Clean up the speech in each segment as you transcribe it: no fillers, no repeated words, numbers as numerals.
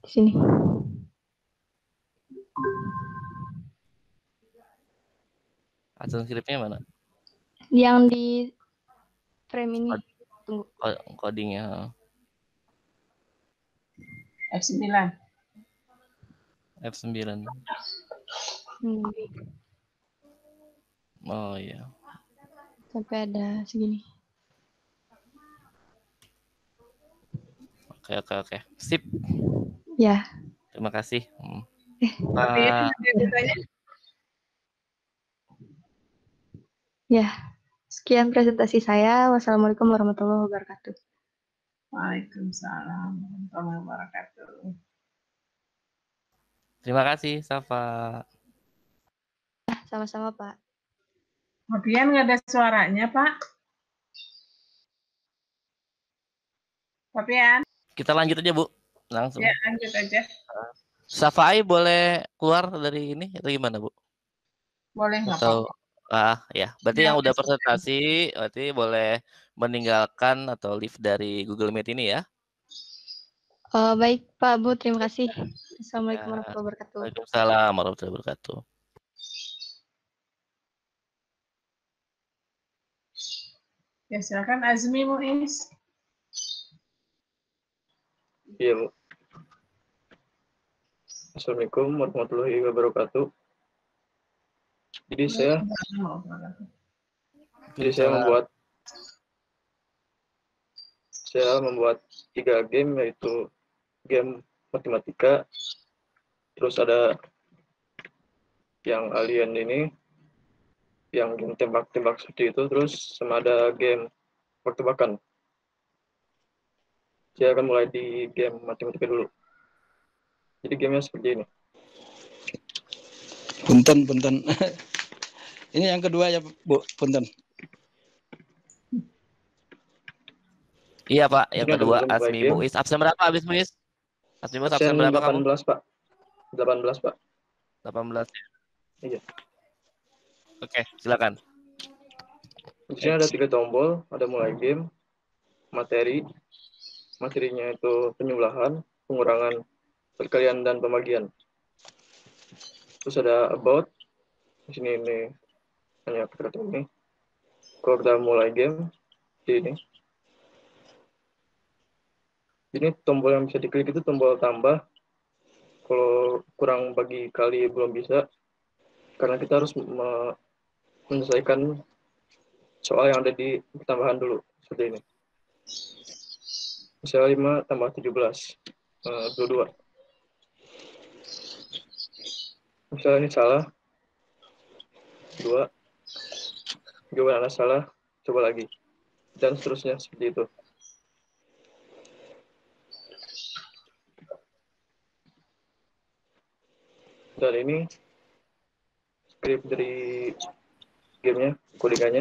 Di sini. Hasil skripnya mana? Yang di frame ini. Tunggu. Codingnya. F9. F9. Oh iya. Sampai ada segini. Oke. Sip. Ya. Terima kasih. Ya. Sekian presentasi saya. Wassalamualaikum warahmatullahi wabarakatuh. Waalaikumsalam warahmatullahi wabarakatuh. Terima kasih, Safa. Sama-sama, Pak. Kemudian nggak ada suaranya, Pak. Fabian. Kita lanjut aja, Bu. Langsung. Ya, lanjut aja. Safai boleh keluar dari ini atau gimana, Bu? Boleh, nggak apa-apa. Ya. Berarti yang udah presentasi, berarti boleh meninggalkan atau leave dari Google Meet ini ya. Baik, Pak, Bu. Terima kasih. Assalamualaikum warahmatullahi wabarakatuh. Waalaikumsalam warahmatullahi wabarakatuh. Ya, silakan Azmi Muiz. Iya, Bu. Assalamualaikum warahmatullahi wabarakatuh. Jadi saya membuat 3 game, yaitu game matematika, terus ada yang alien ini, yang game tembak-tembak seperti itu, terus sama ada game tebak-tebakan. Saya akan mulai di game matematika dulu. Jadi gamenya seperti ini. Punten. Ini yang kedua ya, Bu. Punten. Iya, Pak. Yang kedua, Azmi Muiz. Absen berapa, Muiz? Azmi Muiz absen berapa 18, kamu? 18, Pak. 18 ya? Iya. Oke, silakan. Di sini ada 3 tombol, ada mulai game, materinya itu penjumlahan, pengurangan, perkalian, dan pembagian. Terus ada about, di sini ini hanya kata ini. Kalau kita mulai game, ini tombol yang bisa diklik itu tombol tambah. Kalau kurang bagi kali belum bisa, karena kita harus menyelesaikan soal yang ada di tambahan dulu, seperti ini. Misalnya 5 tambah 17, 22. Misalnya ini salah, 2. Jawaban Anda salah, coba lagi. Dan seterusnya, seperti itu. Dan ini skrip dari gamenya, kodingannya.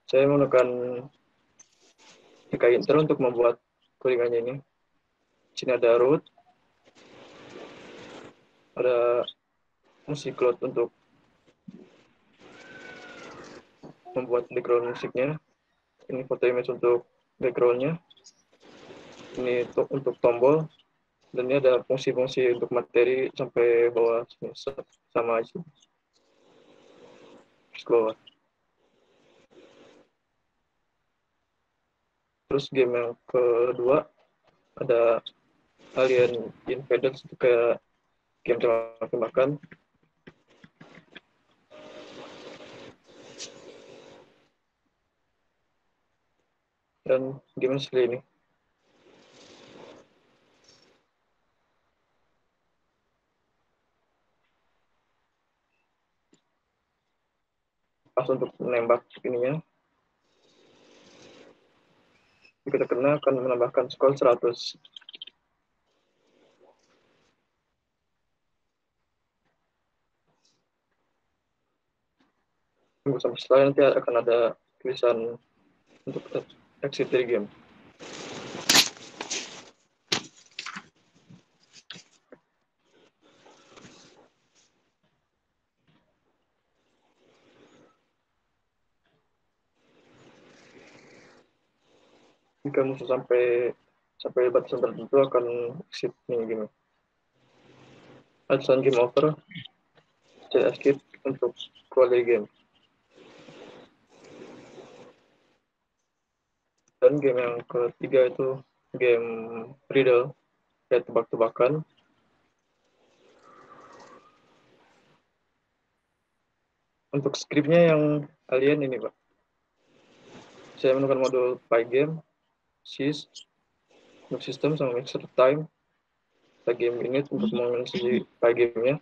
Saya menekan enter untuk membuat kodingannya ini. Di sini ada root, ada musik cloud untuk membuat background musiknya. Ini foto image untuk backgroundnya. Ini untuk tombol. Dan ini ada fungsi-fungsi untuk materi sampai bawah sini, sama aja. Terus ke bawah. Terus game yang kedua ada Alien Invaders, itu kayak game tembak-tembakan. Dan game seperti ini. Pas untuk menembak ininya, jika terkena akan menambahkan skor 100. Tunggu sampai setelah nanti akan ada tulisan untuk exit dari game. Jika musuh sampai sampai batasan tertentu akan exit game. Batasan game over, saya skip untuk keluar dari game. Dan game yang ketiga itu game riddle, kayak tebak-tebakan. Untuk skripnya yang alien ini, Pak. Saya menemukan modul Pygame, SIS, untuk sistem sama mixer time, Pygame unit untuk mengenai Pygame-nya,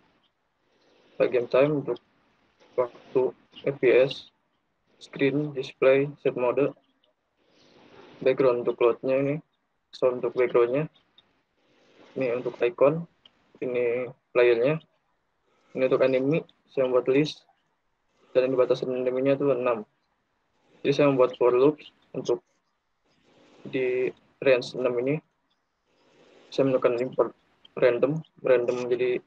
Pygame time untuk waktu FPS, screen, display, set mode, background untuk load-nya ini, sound untuk background-nya, ini untuk icon, ini player-nya, ini untuk enemy, saya membuat list, dan ini batasan enemy-nya itu 6. Jadi saya membuat for loop untuk di range 6 ini, saya menekan import random jadi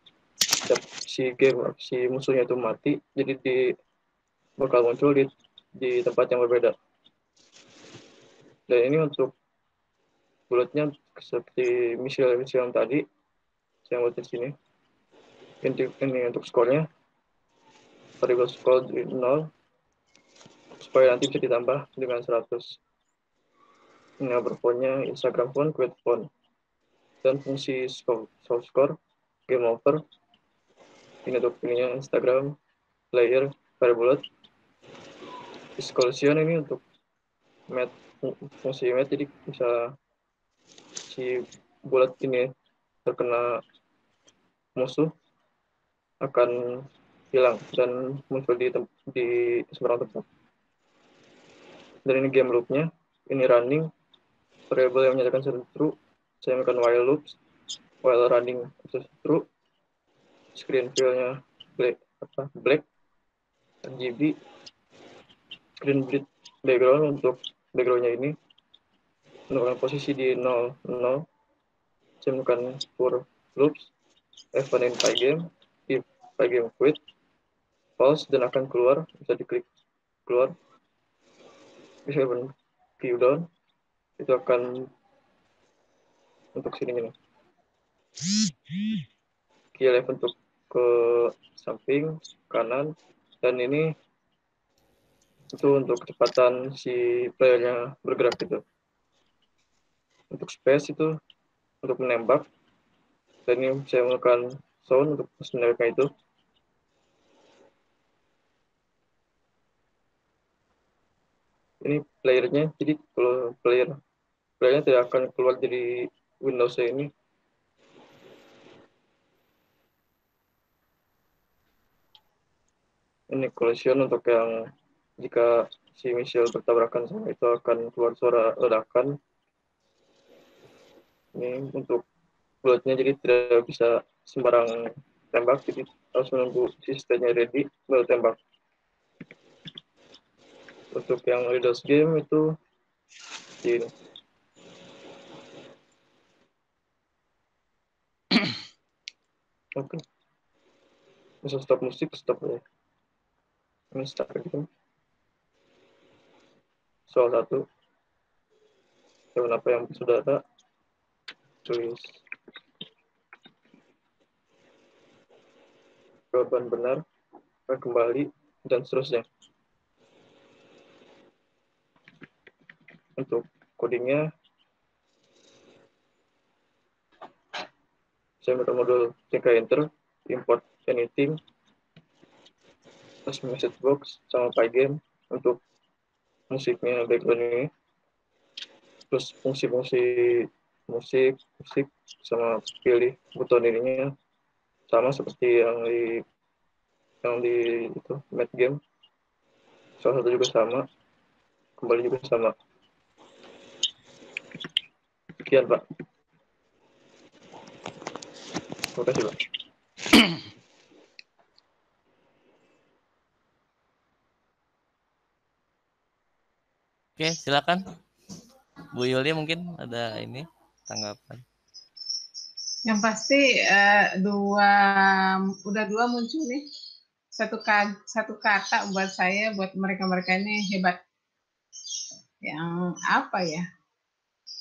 si musuhnya itu mati, jadi bakal muncul di tempat yang berbeda. Dan ini untuk bulletnya seperti misil yang tadi saya buat di sini. Ini untuk skornya variable score 0 supaya nanti bisa ditambah dengan 100. Ini phone-nya Instagram phone, create phone, dan fungsi source score, game over. Ini untuk ininya Instagram, player, variable, discussion ini untuk match, fungsi match, jadi bisa si bulat ini terkena musuh akan hilang dan muncul di seberang tempat. Dan ini game loop-nya, ini running, variable yang menyatakan true, saya melakukan while loops, while running true, screen fill-nya black, RGB, screen bleed background untuk background-nya ini, menentukan posisi di 0, 0, saya melakukan for loops, F1 in Pygame, if Pygame quit, false, dan akan keluar, bisa diklik keluar, bisa view down, itu akan untuk sini ini. Key left untuk ke samping, kanan, dan ini itu untuk kecepatan si playernya bergerak gitu. Untuk space itu untuk menembak, dan ini saya melakukan sound untuk menembaknya itu. Ini playernya, jadi kalau playernya tidak akan keluar dari Windows ini. Ini collision untuk yang jika si missile bertabrakan sama itu akan keluar suara ledakan. Ini untuk bulletnya, jadi tidak bisa sembarang tembak, jadi harus menunggu sistemnya ready baru tembak. Untuk yang Riddles game itu ini. Oke. Bisa stop musik, stop ya. Ini start gitu. Soal 1. Jawaban apa yang saudara tulis. Jawaban benar, kembali, dan seterusnya. Untuk codingnya, saya menggunakan modul CK Enter, import anything, terus message box sama Pygame untuk musiknya background ini, terus fungsi-fungsi musik sama pilih buton ininya sama seperti yang di itu Mad Game, salah satu juga sama, kembali juga sama. Sekian Pak. Terima kasih Pak. Oke, silakan. Bu Yuli mungkin ada ini tanggapan. Yang pasti udah dua muncul nih. Satu kata buat saya, buat mereka-mereka ini hebat. Yang apa ya?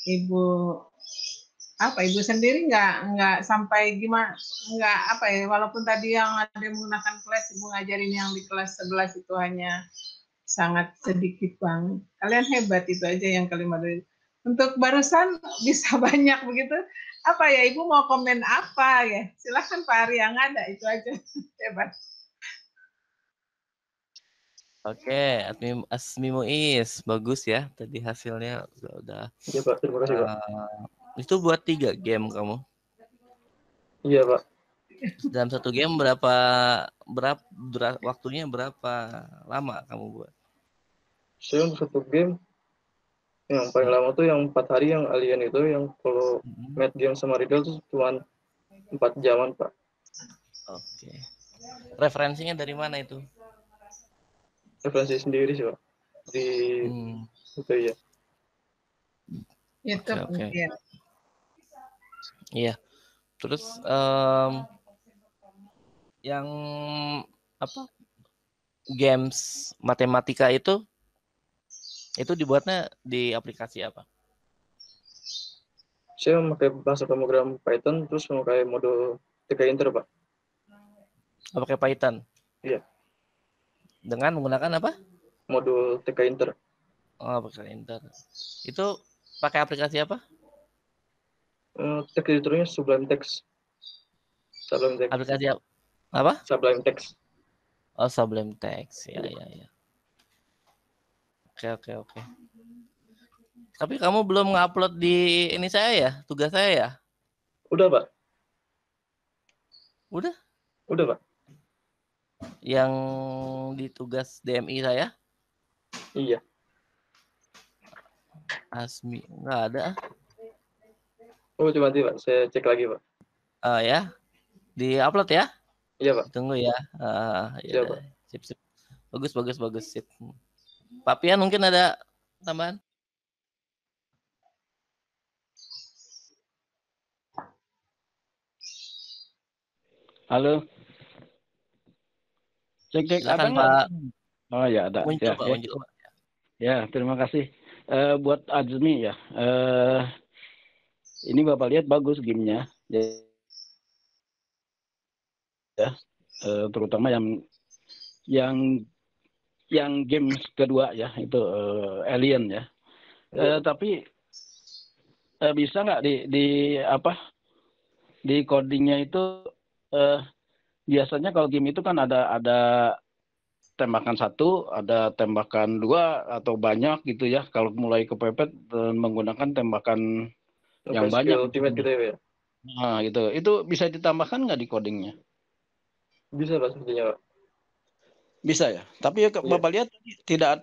Ibu apa ibu sendiri nggak sampai gimana, nggak apa ya, walaupun tadi yang ada yang menggunakan flash, ibu ngajarin yang di kelas 11 itu hanya sangat sedikit banget. Kalian hebat, itu aja yang kalimat dari. Untuk barusan bisa banyak begitu. Apa ya, ibu mau komen apa ya? Silahkan Pak Ari, yang ada itu aja. Hebat. Oke, Asmi Muiz, bagus ya tadi hasilnya udah. Iya Pak, terima kasih Pak. Itu buat 3 game kamu. Iya Pak. Dalam satu game waktunya berapa lama kamu buat? Saya untuk satu game yang paling lama tuh yang 4 hari yang Alien itu, yang kalau Mad Game sama Riddle tuh cuma 4 jaman Pak. Oke. Referensinya dari mana itu? Referensi sendiri sih Pak. Di itu ya. YouTube Oke. mungkin. Iya. Terus yang apa? Games matematika itu dibuatnya di aplikasi apa? Saya memakai bahasa pemrograman Python, terus memakai modul TK Inter Pak. Pakai Python? Iya. Dengan menggunakan apa? Modul TK Inter. Oh, pakai Inter. Itu pakai aplikasi apa? TK Internya Sublime Text. Sublime Text. Aplikasi apa? Sublime Text. Oh, Sublime Text. Ya. Oke. Tapi kamu belum ngupload di ini saya ya, tugas saya ya? Udah Pak. Udah? Udah Pak. Yang di tugas DMI saya? Iya. Asmi nggak ada. Oh, coba nanti Pak, saya cek lagi Pak. Ya, di upload ya? Iya Pak. Tunggu ya. Iya Pak. Sip. Bagus sip. Pak Pian mungkin ada tambahan? Halo. Cek Silakan, ada nggak? Pak. Oh ya ada. Muncul, Ya, Pak, ya. muncul, Pak. Ya, terima kasih. Buat Azmi ya. Ini Bapak lihat bagus gamenya. Ya. Terutama yang game kedua ya, itu Alien ya. Tapi bisa nggak di codingnya itu biasanya kalau game itu kan ada tembakan 1, ada tembakan 2 atau banyak gitu ya. Kalau mulai kepepet menggunakan tembakan yang banyak. Ultimate gitu ya. Nah, gitu. Itu bisa ditambahkan nggak di codingnya? Bisa Pak, sepertinya Pak. Bisa ya. Tapi Bapak lihat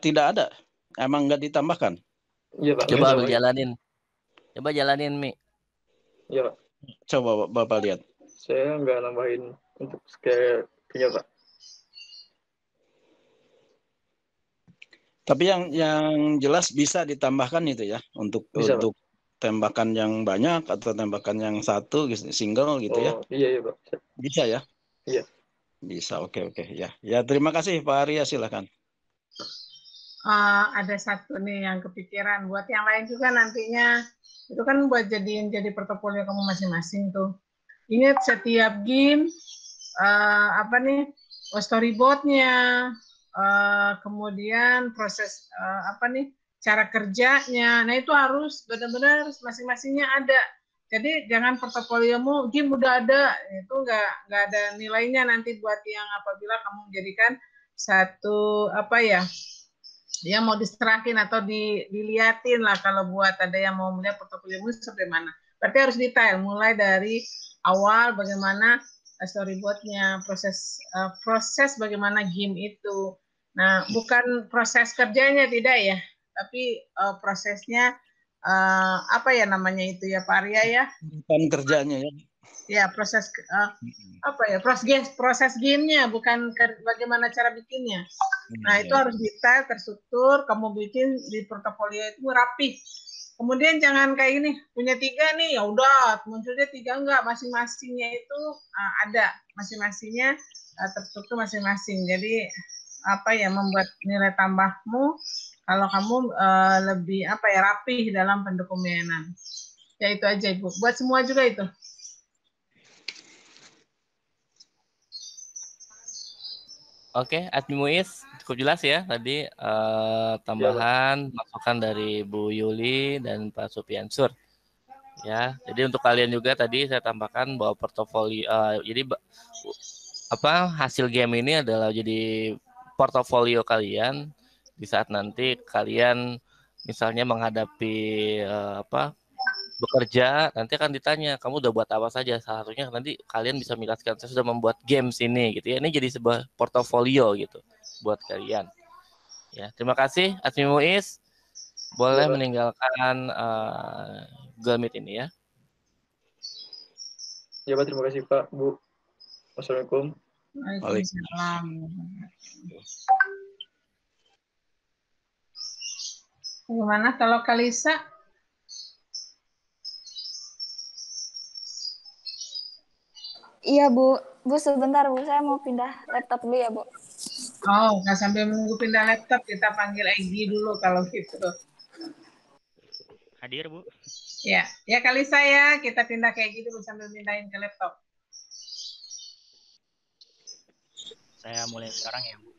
tidak ada. Emang nggak ditambahkan? Iya Pak. Coba jalanin, Mi. Iya Pak. Coba Bapak lihat. Saya nggak nambahin untuk scale punya Pak. Tapi yang jelas bisa ditambahkan itu ya untuk Bisa, untuk tembakan yang banyak atau tembakan yang 1 single gitu ya. Iya Pak. Bisa ya? Iya. Bisa. Oke ya. Ya, terima kasih Pak Arya, silakan. Ada satu nih yang kepikiran buat yang lain juga nantinya. Itu kan buat jadi portofolio kamu masing-masing tuh. Ingat setiap game storyboardnya, kemudian proses cara kerjanya. Nah itu harus benar-benar masing-masingnya ada. Jadi jangan portofoliomu game udah ada, itu nggak ada nilainya nanti buat yang apabila kamu menjadikan satu mau diserahin atau diliatin lah, kalau buat ada yang mau melihat portofoliomu sampai mana. Berarti harus detail, mulai dari awal bagaimana storyboardnya, proses bagaimana game itu. Nah, bukan proses kerjanya tidak ya, tapi prosesnya itu ya Pak Arya ya. Bukan kerjanya ya. Ya, proses proses gamenya, bukan bagaimana cara bikinnya. Nah, itu harus detail, terstruktur, kamu bikin di portofolio itu rapi. Kemudian jangan kayak gini, punya 3 nih, ya udah munculnya 3, enggak, masing-masingnya itu ada, masing-masingnya terstruktur masing-masing. Jadi membuat nilai tambahmu kalau kamu lebih rapih dalam pendokumenan. Ya itu aja Ibu. Buat semua juga itu. Oke, Admin Muiz cukup jelas ya tadi tambahan masukan dari Bu Yuli dan Pak Supiansur. Ya, jadi untuk kalian juga tadi saya tambahkan bahwa portofolio jadi hasil game ini adalah jadi portofolio kalian di saat nanti kalian misalnya menghadapi bekerja, nanti akan ditanya kamu udah buat apa saja. Salah satunya nanti kalian bisa menjelaskan saya sudah membuat games ini gitu ya. Ini jadi sebuah portofolio gitu buat kalian. Ya, terima kasih Admin Muiz. Boleh meninggalkan Google Meet ini ya. Ya Pak, terima kasih Pak, Bu. Wassalamualaikum. Waalaikumsalam. Gimana kalau Kalisa? Iya Bu, Bu sebentar Bu, saya mau pindah laptop dulu ya Bu. Oh, nggak sambil menunggu pindah laptop, kita panggil Egy dulu kalau gitu. Hadir Bu. Ya, ya kali saya kita pindah kayak gitu sambil pindahin ke laptop. Saya mulai sekarang ya Bu.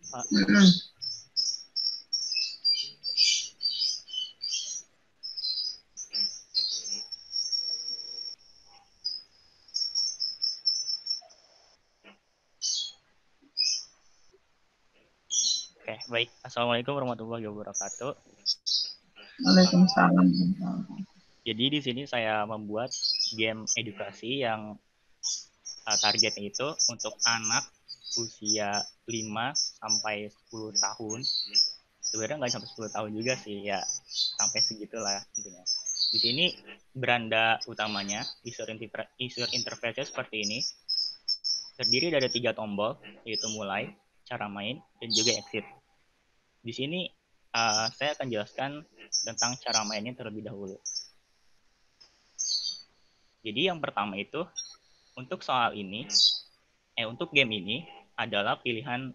Oke, baik. Assalamualaikum warahmatullahi wabarakatuh. Waalaikumsalam. Jadi di sini saya membuat game edukasi yang targetnya itu untuk anak usia 5 sampai 10 tahun. Sebenarnya nggak sampai 10 tahun juga sih, ya sampai segitulah intinya. Di sini beranda utamanya, user interface seperti ini, terdiri dari 3 tombol, yaitu mulai, cara main, dan juga exit. Di sini saya akan jelaskan tentang cara mainnya terlebih dahulu. Jadi yang pertama itu, untuk untuk game ini adalah pilihan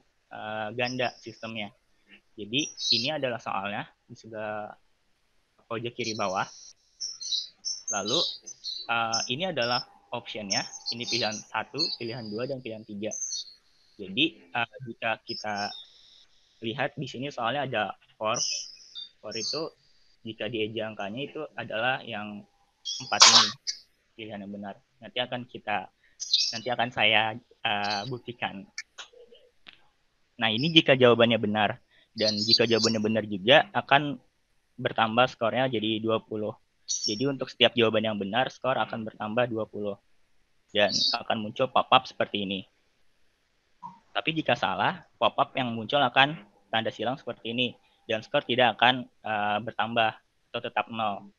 ganda sistemnya. Jadi ini adalah soalnya di sebelah pojok kiri bawah. Lalu ini adalah optionnya, ini pilihan 1, pilihan 2, dan pilihan 3. Jadi jika kita lihat di sini soalnya ada 4 itu jika dieja angkanya itu adalah yang 4 ini pilihan yang benar. Nanti akan saya buktikan. Nah, ini jika jawabannya benar, dan jika jawabannya benar juga akan bertambah skornya jadi 20. Jadi untuk setiap jawaban yang benar, skor akan bertambah 20. Dan akan muncul pop-up seperti ini. Tapi jika salah, pop-up yang muncul akan tanda silang seperti ini, dan skor tidak akan bertambah atau tetap 0.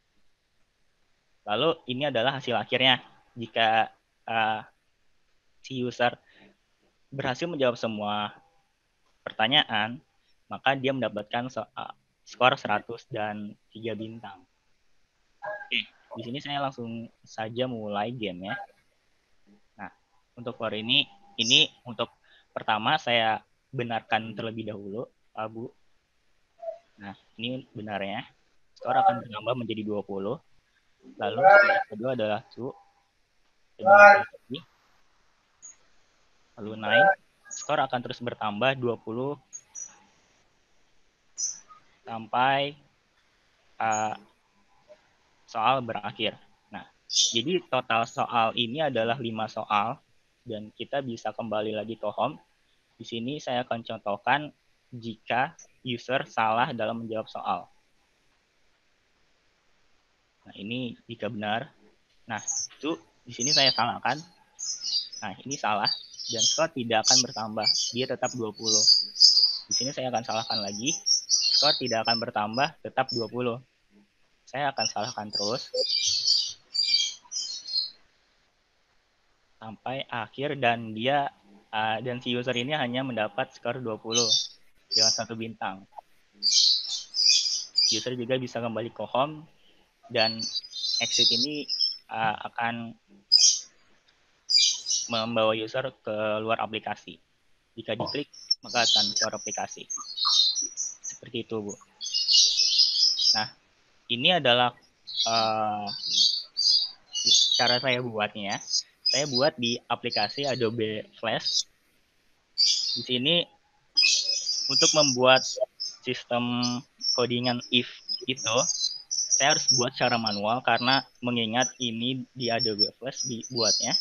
Lalu ini adalah hasil akhirnya. Jika si user berhasil menjawab semua pertanyaan, maka dia mendapatkan skor 100 dan 3 bintang. Oke, di sini saya langsung saja mulai game ya. Nah, untuk for ini untuk pertama saya benarkan terlebih dahulu, Pak Bu. Nah, ini benarnya. Skor akan bertambah menjadi 20. Lalu yang kedua adalah true. Lalu naik. Skor akan terus bertambah 20 sampai soal berakhir. Nah, jadi total soal ini adalah 5 soal dan kita bisa kembali lagi ke home. Di sini saya akan contohkan jika user salah dalam menjawab soal. Nah, ini jika benar. Nah, itu di sini saya salahkan. Nah, ini salah dan skor tidak akan bertambah. Dia tetap 20. Di sini saya akan salahkan lagi. Skor tidak akan bertambah, tetap 20. Saya akan salahkan terus sampai akhir dan dan si user ini hanya mendapat skor 20 dengan 1 bintang. User juga bisa kembali ke home dan exit ini akan membawa user ke luar aplikasi. Jika diklik, maka akan keluar aplikasi. Seperti itu, Bu. Nah, ini adalah cara saya buatnya, saya buat di aplikasi Adobe Flash. Di sini untuk membuat sistem codingan if itu, saya harus buat secara manual karena mengingat ini di Adobe Flash dibuatnya.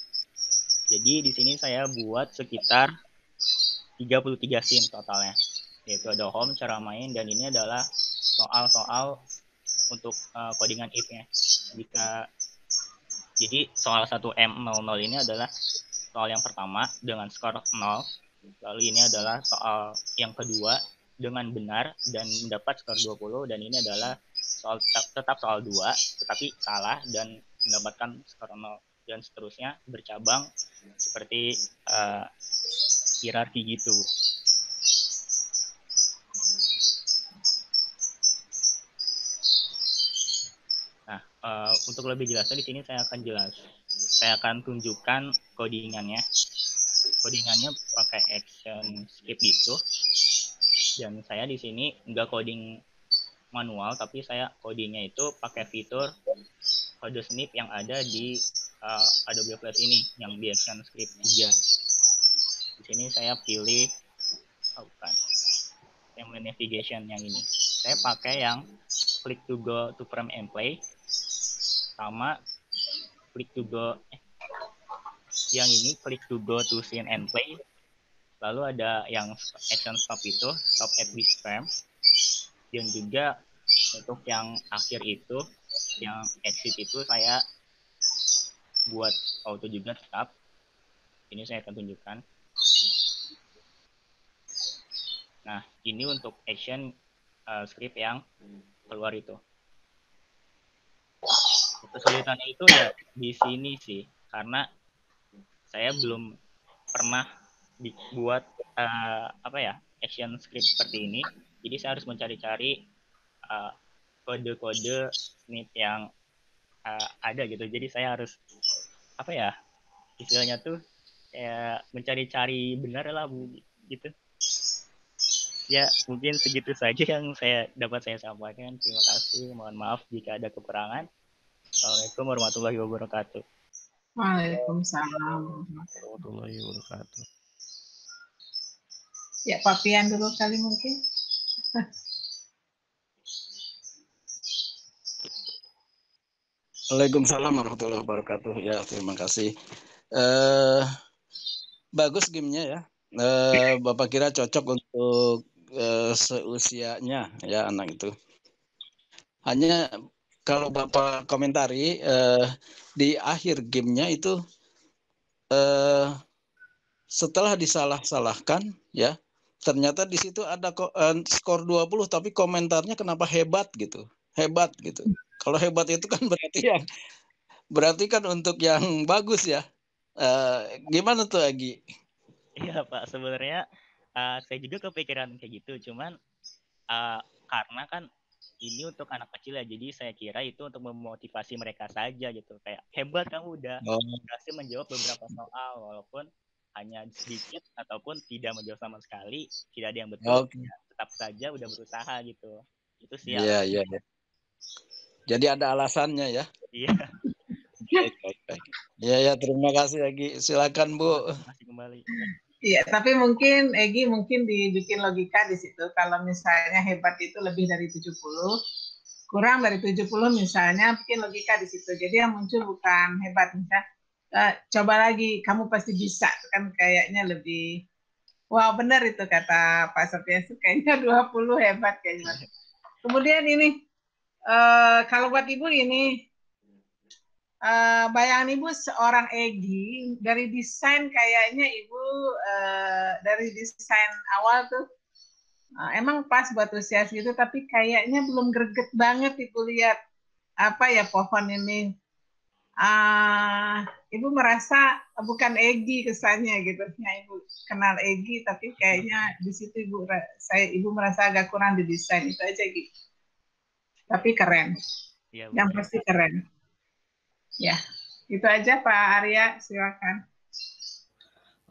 Jadi di sini saya buat sekitar 33 scene totalnya. Yaitu ada home, cara main, dan ini adalah soal-soal untuk codingan if-nya. Jadi soal 1M00 ini adalah soal yang pertama dengan skor 0. Lalu ini adalah soal yang kedua dengan benar dan mendapat skor 20, dan ini adalah soal tetap soal 2 tetapi salah dan mendapatkan skor 0, dan seterusnya bercabang seperti hierarki gitu. Nah, untuk lebih jelasnya di sini saya akan tunjukkan codingannya. Codingannya pakai action script gitu. Dan saya di sini nggak coding manual, tapi saya codingnya itu pakai fitur kode snip yang ada di Adobe Flash ini, yang di action script 3. Di sini saya pilih, bukan, yang navigation yang ini. Saya pakai yang click to go to frame and play, sama click to go, yang ini click to go to scene and play. Lalu ada yang action stop itu, stop at this frame. Dan juga untuk yang akhir itu, yang exit itu saya buat auto juga tetap. Ini saya akan tunjukkan. Nah, ini untuk action script yang keluar itu. Kesulitannya itu ya di sini sih, karena saya belum pernah dibuat action script seperti ini. Jadi saya harus mencari-cari kode-kode snip yang ada gitu. Jadi saya harus istilahnya tuh kayak mencari-cari benar lah gitu. Ya, mungkin segitu saja yang dapat saya sampaikan. Terima kasih. Mohon maaf jika ada kekurangan. Assalamualaikum warahmatullahi wabarakatuh. Waalaikumsalam warahmatullahi wabarakatuh. Ya, Pak Pian dulu kali mungkin. Waalaikumsalam warahmatullahi wabarakatuh. Ya, terima kasih. Bagus gamenya ya. Bapak kira cocok untuk seusianya ya anak itu. Hanya kalau Bapak komentari di akhir gamenya itu setelah disalah-salahkan ya, ternyata di situ ada skor 20 tapi komentarnya kenapa hebat gitu. Hebat gitu. Kalau hebat itu kan berarti kan untuk yang bagus ya. Gimana tuh Agi? Iya Pak, sebenarnya saya juga kepikiran kayak gitu, cuman karena kan ini untuk anak kecil ya, jadi saya kira itu untuk memotivasi mereka saja gitu, kayak hebat kamu udah berhasil menjawab beberapa soal walaupun hanya sedikit ataupun tidak menjawab sama sekali, tidak ada yang betul, ya, tetap saja udah berusaha gitu. Itu sih. Iya. Jadi ada alasannya ya. Iya. Baik. Ya, terima kasih Egi. Silakan Bu. Masih kembali. Iya, tapi mungkin Egi dibikin logika di situ. Kalau misalnya hebat itu lebih dari 70, kurang dari 70 misalnya, bikin logika di situ. Jadi yang muncul bukan hebat, misalnya coba lagi, kamu pasti bisa, kan kayaknya lebih, wow benar itu kata Pak Sofian, kayaknya 20 hebat kayaknya. Kemudian ini, kalau buat Ibu ini, bayangan Ibu seorang Egi, dari desain kayaknya Ibu, dari desain awal tuh, emang pas buat usia gitu, tapi kayaknya belum greget banget Ibu lihat, pohon ini. Ibu merasa bukan Egi kesannya gitu. Nah, Ibu kenal Egi, tapi kayaknya di situ Ibu merasa agak kurang di desain, itu aja gitu. Tapi keren. Ya, yang pasti keren. Ya, itu aja Pak Arya, silakan.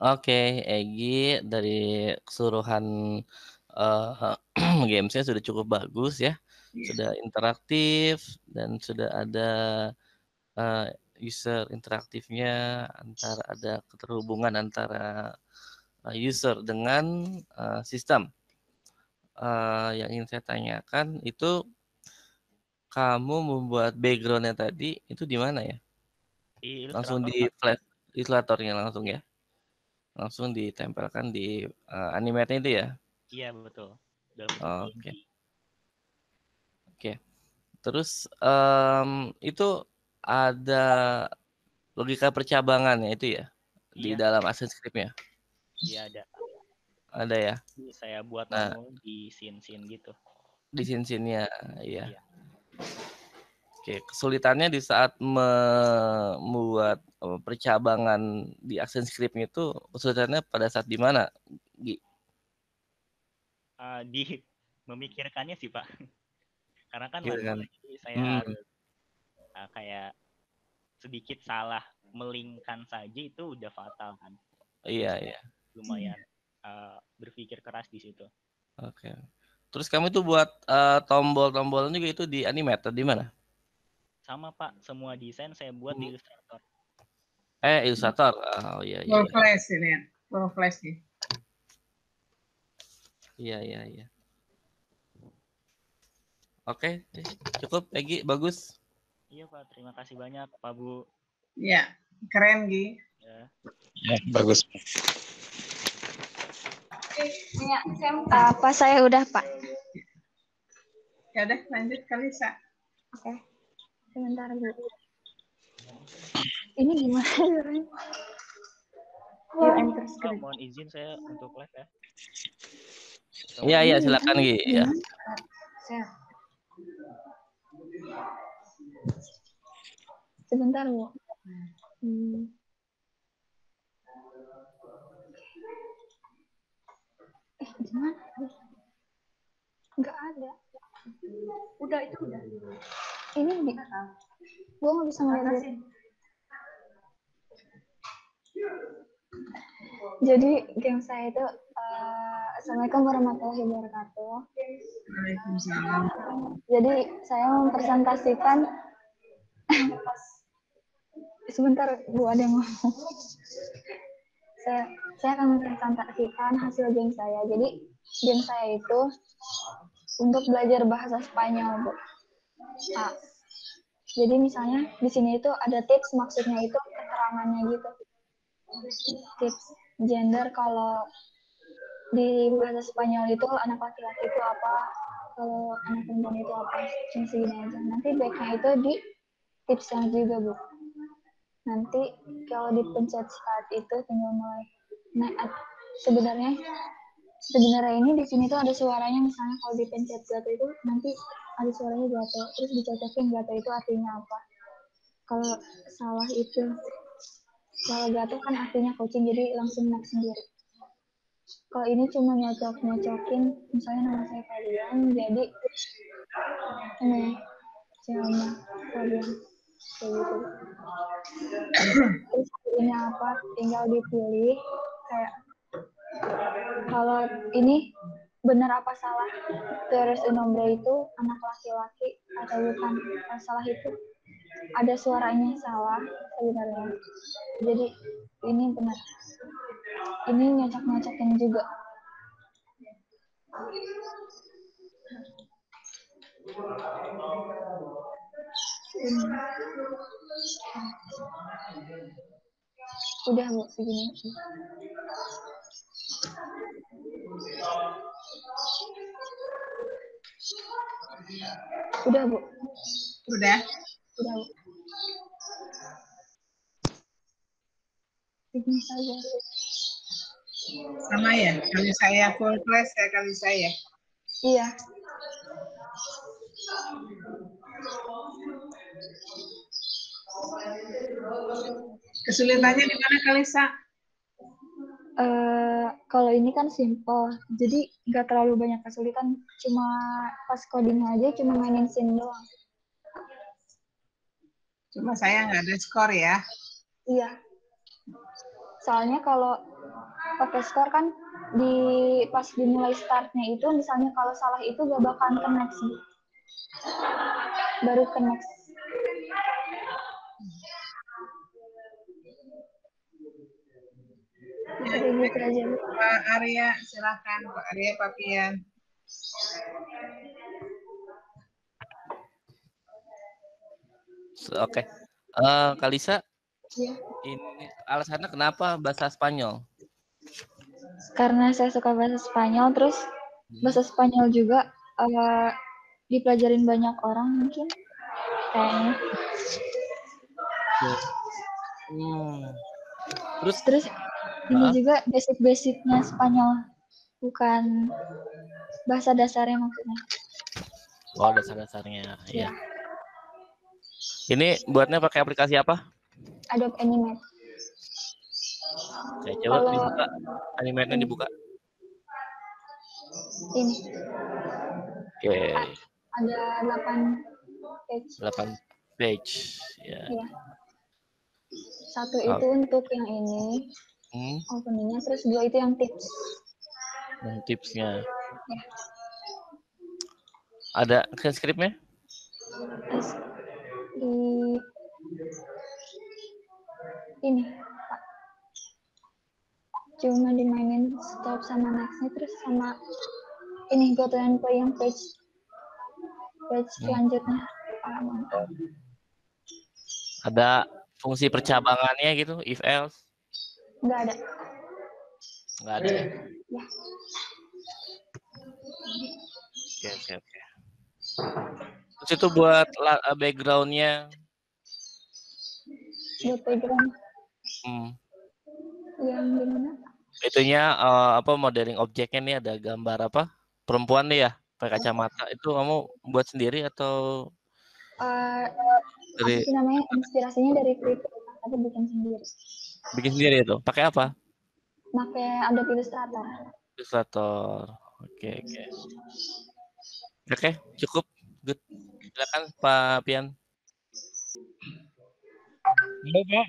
Oke, Egi dari keseluruhan gamesnya sudah cukup bagus ya. Sudah interaktif dan sudah ada user interaktifnya, antara ada keterhubungan antara user dengan sistem. Yang ingin saya tanyakan itu kamu membuat backgroundnya tadi itu di mana ya? Langsung Illustrator, di Pak. flash Illustratornya langsung ya? Langsung ditempelkan di animate itu ya? Iya, betul. Dalam bentuk Oke. PNG. Oke. Terus itu ada logika percabangannya itu ya di Iya, dalam ActionScript-nya? iya ada. Ada ya? Jadi saya buat Nah, manual di scene-scene gitu. di scene-scene-nya, iya. Iya. Oke, kesulitannya di saat membuat percabangan di ActionScript itu kesulitannya pada saat di mana, Gi? Di memikirkannya sih, Pak. Karena kan Gitu kan? manual, jadi saya Hmm, harus kayak sedikit salah melingkan saja itu udah fatal kan. Jadi iya, saya iya. lumayan berpikir keras di situ. Oke. Terus kamu itu buat tombol-tombolnya juga itu di animate atau di mana? Sama, Pak, semua desain saya buat di Illustrator. Illustrator. Oh iya, iya. Full flash ini ya. Full flash nih. Iya, iya, iya. Oke, cukup, Egi, bagus. Iya, Pak, terima kasih banyak, Pak Bu. Iya, keren Gi. Ya. Ya, bagus. Apa saya udah, Pak? Ya udah lanjut Kalisa. Oke. Sebentar, Bu. Ini gimana caranya? You enter Pak, script. mohon izin saya untuk live ya. Iya, iya, silakan, Gi. Ya. Saya. Sebentar, Bu. Gimana? Enggak ada. Udah, itu udah. Ini gue nggak bisa ngeliat. Jadi game saya itu Assalamualaikum warahmatullahi wabarakatuh. Waalaikumsalam. Jadi saya mempresentasikan sebentar Bu, ada yang ngomong. Saya akan mempresentasikan hasil game saya. Jadi game saya itu untuk belajar bahasa Spanyol, Bu. Jadi misalnya di sini itu ada tips, maksudnya itu keterangannya gitu. Tips gender kalau di bahasa Spanyol itu anak laki-laki itu apa, kalau anak perempuan itu apa, cuma segini aja. Nanti backnya itu di tipsnya juga, Bu. Nanti kalau dipencet start itu tinggal mulai. Nah, sebenarnya ini di sini tuh ada suaranya, misalnya kalau dipencet gato itu nanti ada suaranya gato, terus dicocokin gato itu artinya apa. Kalau salah itu, kalau gato kan artinya kucing, jadi langsung next sendiri. Kalau ini cuma nyocok-nyocokin, misalnya nama saya Fabian, jadi ini sama Fabian kayak gitu. Terus ini apa, tinggal dipilih kayak kalau ini benar apa salah, terus nombre itu anak laki-laki atau bukan. Kalau salah itu ada suaranya salah sebenarnya, jadi ini benar. Ini nyocok-nyocokin juga. Udah, Bu, segini. Udah, Bu. Udah. Udah, Bu. Segini saja. Sama ya, kalau saya full flash ya kali saya. Iya. Kesulitannya di mana Kalisa? Kalau ini kan simple, jadi nggak terlalu banyak kesulitan, cuma pas coding aja cuma mainin scene doang. Cuma saya nggak ada skor ya. Iya. Soalnya kalau pakai skor kan pas dimulai startnya itu, misalnya kalau salah itu gak bakalan connect baru connect. Jadi gitu aja, Bu. Pak Arya, silakan Pak Arya Papian. Oke. Kalisa, Iya. ini alasannya kenapa bahasa Spanyol? Karena saya suka bahasa Spanyol, terus bahasa Spanyol juga dipelajarin banyak orang mungkin kayaknya. Terus ini juga basic-basicnya Spanyol, bukan bahasa dasarnya maksudnya. Oh, dasar-dasarnya, ya. Ini buatnya pakai aplikasi apa? Adobe Animate. Oke, coba dibuka. Animate-nya dibuka. Ini. Oke. Ada 8 page. 8 page, ya. Iya. Satu itu untuk yang ini, openingnya, terus 2 itu yang tips. Yang tipsnya. Ya. Ada transkripnya? Di ini, Pak. Cuma dimainin stop sama next-nya, terus sama ini go to and play yang page selanjutnya. Ada fungsi percabangannya gitu, if else? Nggak ada. Nggak ada ya? Ya. Oke. Terus itu buat background-nya? Buat background. Yang gimana? Itunya modeling objeknya nih ada gambar apa? Perempuan nih ya, pakai kacamata. Itu kamu buat sendiri atau apa sih namanya, inspirasinya dari Twitter, tapi bikin sendiri. Bikin sendiri itu? Pakai apa? Pakai Adobe Illustrator. Oke. Oke, cukup. Good. Silakan Pak Pian. Halo Pak.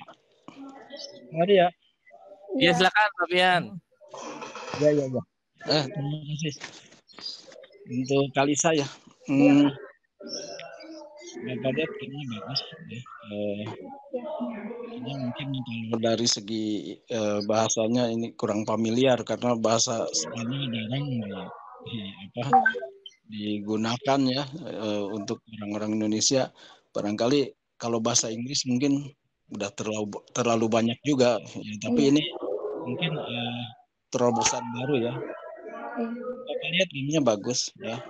Mari ya. Iya, silakan Pak Pian. Ya. Terima kasih. Untuk Kalisa ya. Bapak lihat ini bagus ya. Ini mungkin kalau dari segi bahasanya ini kurang familiar karena bahasa Spanyol jarang digunakan ya untuk orang-orang Indonesia. Barangkali kalau bahasa Inggris mungkin udah terlalu banyak juga ya, tapi ini mungkin terobosan baru ya. Bapak lihat ininya bagus ya.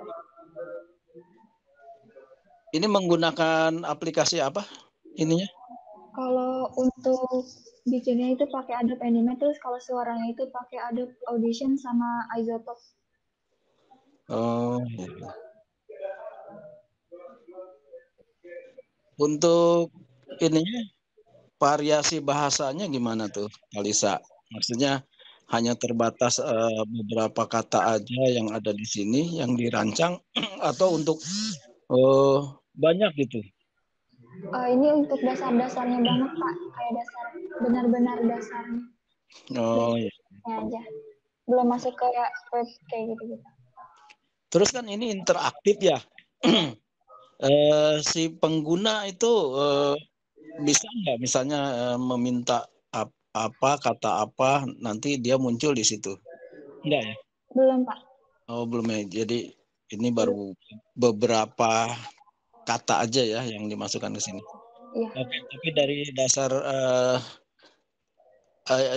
Ini menggunakan aplikasi apa ininya? Kalau untuk bikinnya itu pakai Adobe Animate, terus kalau suaranya itu pakai Adobe Audition sama Isotope. Oh. Untuk ininya variasi bahasanya gimana tuh, Kalisa? Maksudnya hanya terbatas beberapa kata aja yang ada di sini yang dirancang atau untuk banyak gitu? Ini untuk dasar-dasarnya banget Pak, kayak dasar benar-benar dasarnya. Oh iya. Aja. Belum masuk kayak web kayak gitu. Terus kan ini interaktif ya. Si pengguna itu bisa nggak misalnya meminta kata apa nanti dia muncul di situ? Enggak ya? Belum Pak. Oh belum ya. Jadi ini baru beberapa kata aja ya yang dimasukkan ke sini. Iya. Oke, tapi dari dasar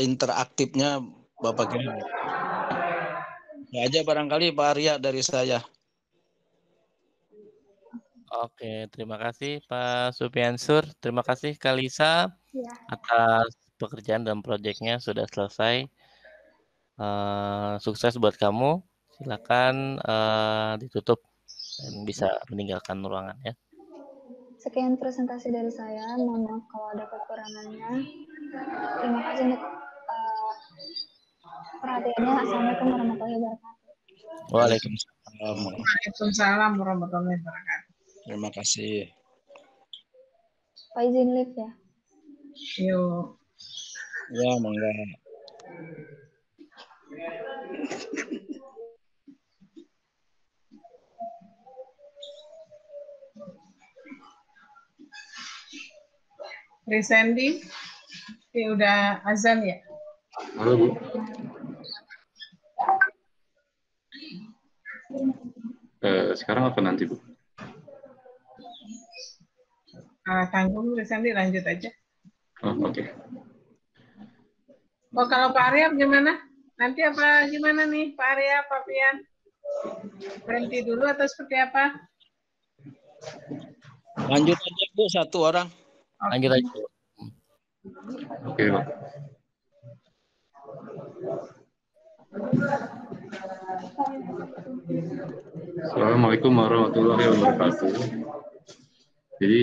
interaktifnya Bapak kira ya aja barangkali Pak Arya dari saya. Oke, terima kasih Pak Supiansur. Terima kasih Kalisa atas pekerjaan dan proyeknya sudah selesai. Sukses buat kamu. Silakan ditutup dan bisa meninggalkan ruangan ya. Sekian presentasi dari saya. Mohon maaf kalau ada kekurangannya. Terima kasih untuk perhatiannya. Assalamualaikum warahmatullahi wabarakatuh. Waalaikumsalam warahmatullahi wabarakatuh. Terima kasih. Pak izin live ya. Yuk. Ya, monggo. Risendi, udah azan ya? Halo Bu. Sekarang apa nanti Bu? Tanggung Sandi lanjut aja. Oh, oke. Oh, kalau Pak Arya gimana? Nanti apa gimana nih Pak Arya, Pak Pian? Berhenti dulu atau seperti apa? Lanjut aja Bu, satu orang. Lanjut aja. Oke Pak. Assalamualaikum warahmatullahi wabarakatuh. Jadi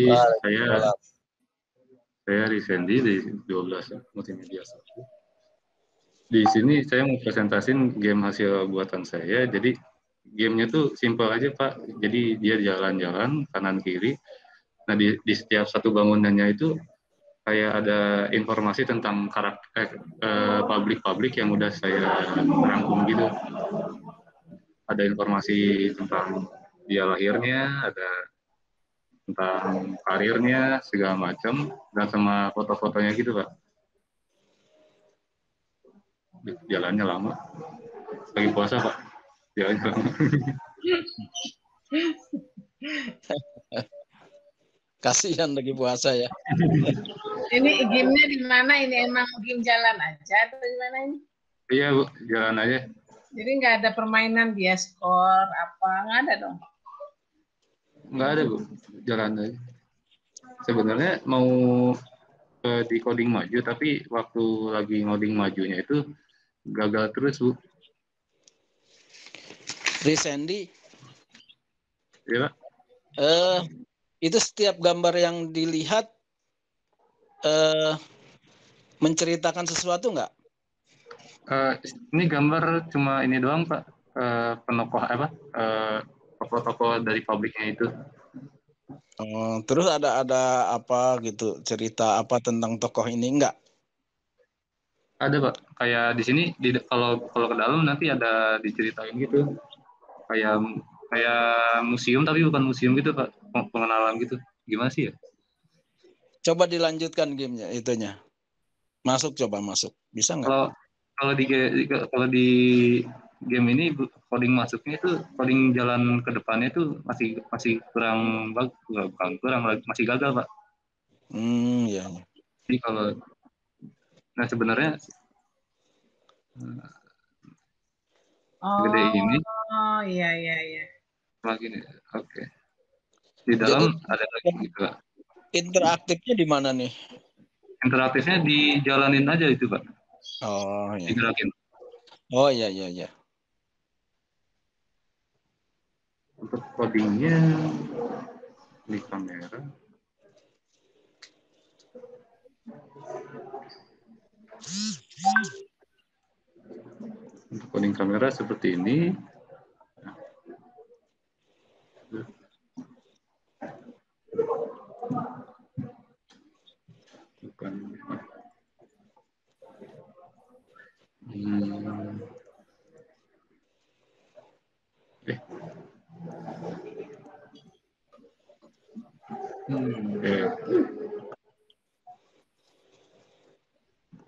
saya Risendi dari 12 Multimedia 1. Di sini saya mau presentasin game hasil buatan saya. Jadi gamenya tuh simpel aja Pak. Jadi dia jalan-jalan kanan kiri. Nah di setiap satu bangunannya itu kayak ada informasi tentang karakter publik yang udah saya rangkum gitu. Ada informasi tentang dia lahirnya, ada tentang karirnya segala macam, dan sama foto-fotonya gitu Pak. Jalannya lama. Lagi puasa Pak. Jalannya lama. Kasihan lagi puasa ya. Ini gamenya di mana? Ini emang game jalan aja atau gimana ini? Iya Bu, jalan aja. Jadi nggak ada permainan dia skor apa, nggak ada dong? Nggak ada Bu, jalan aja. Sebenarnya mau di coding maju, tapi waktu lagi ngoding majunya itu gagal terus Bu. Risendi. Iya Pak. Itu setiap gambar yang dilihat menceritakan sesuatu nggak? Ini gambar cuma ini doang Pak, penokoh apa? Tokoh-tokoh dari pabriknya itu. Terus ada apa gitu, cerita apa tentang tokoh ini enggak? Ada Pak, kayak di sini kalau ke dalam nanti ada diceritain gitu, kayak museum tapi bukan museum gitu Pak, pengenalan gitu. Gimana sih ya? Coba dilanjutkan gamenya itunya. Masuk, coba masuk. Bisa nggak? Kalau di game ini coding masuknya itu, coding jalan ke depannya itu masih kurang bagus, masih gagal Pak. Iya. Jadi nah sebenarnya gede ini. Oh iya. Lagi nih, oke. Di dalam jadi, ada lagi gitu Pak. Interaktifnya di mana nih? Interaktifnya dijalanin aja itu Pak. Oh iya. Digerakin. Oh iya. Untuk codingnya di kamera. Untuk coding kamera seperti ini. Bukan.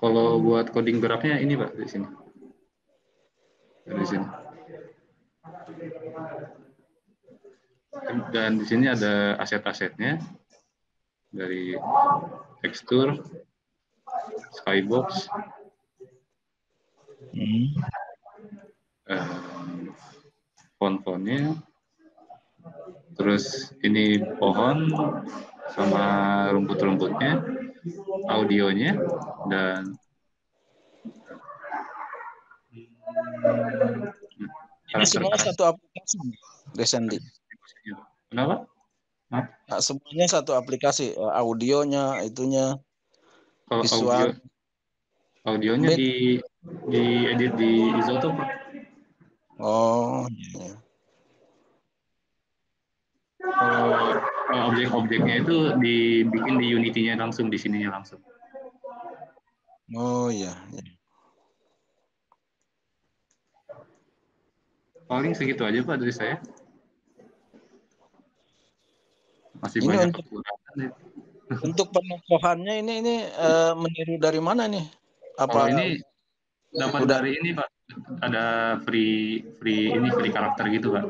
Kalau buat coding geraknya ini Pak di sini. Di sini. Dan di sini ada aset-asetnya dari tekstur, skybox, font-fontnya, terus ini pohon sama rumput-rumputnya, audionya, dan ini semua satu aplikasi, Risendi. Kenapa? Nah, semuanya satu aplikasi, audionya, itunya, visual. Audionya di edit di Isotope Pak. Oh iya. Objek-objeknya itu dibikin di Unity-nya langsung, di sininya langsung. Oh iya. Paling segitu aja Pak dari saya. Masih Ini banyak kekurangan. Untuk penokohannya ini meniru dari mana nih? Apa ini dapat Udah. dari ini Pak. Ada free karakter gitu Pak.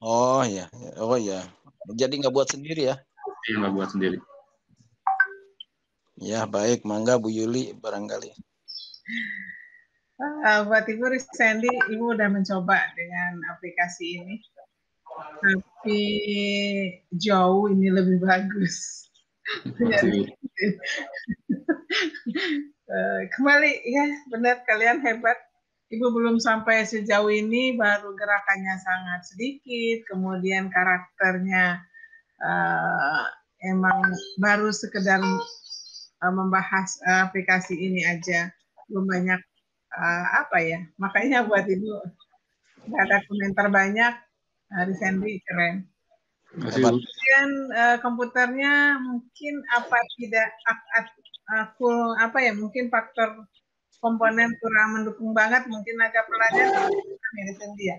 Oh iya. Oh iya. Jadi nggak buat sendiri ya? Iya, nggak buat sendiri. Ya baik, mangga Bu Yuli barangkali. Buat Ibu Sandy, Ibu udah mencoba dengan aplikasi ini, tapi jauh ini lebih bagus. Jadi, kembali ya, benar kalian hebat. Ibu belum sampai sejauh ini, baru gerakannya sangat sedikit, kemudian karakternya emang baru sekedar membahas aplikasi ini aja, belum banyak apa ya, makanya buat Ibu nggak ada komentar banyak. Sandy keren. Kemudian komputernya mungkin apa tidak full apa ya, mungkin faktor komponen kurang mendukung banget, mungkin agak pelajar ya Sandy ya.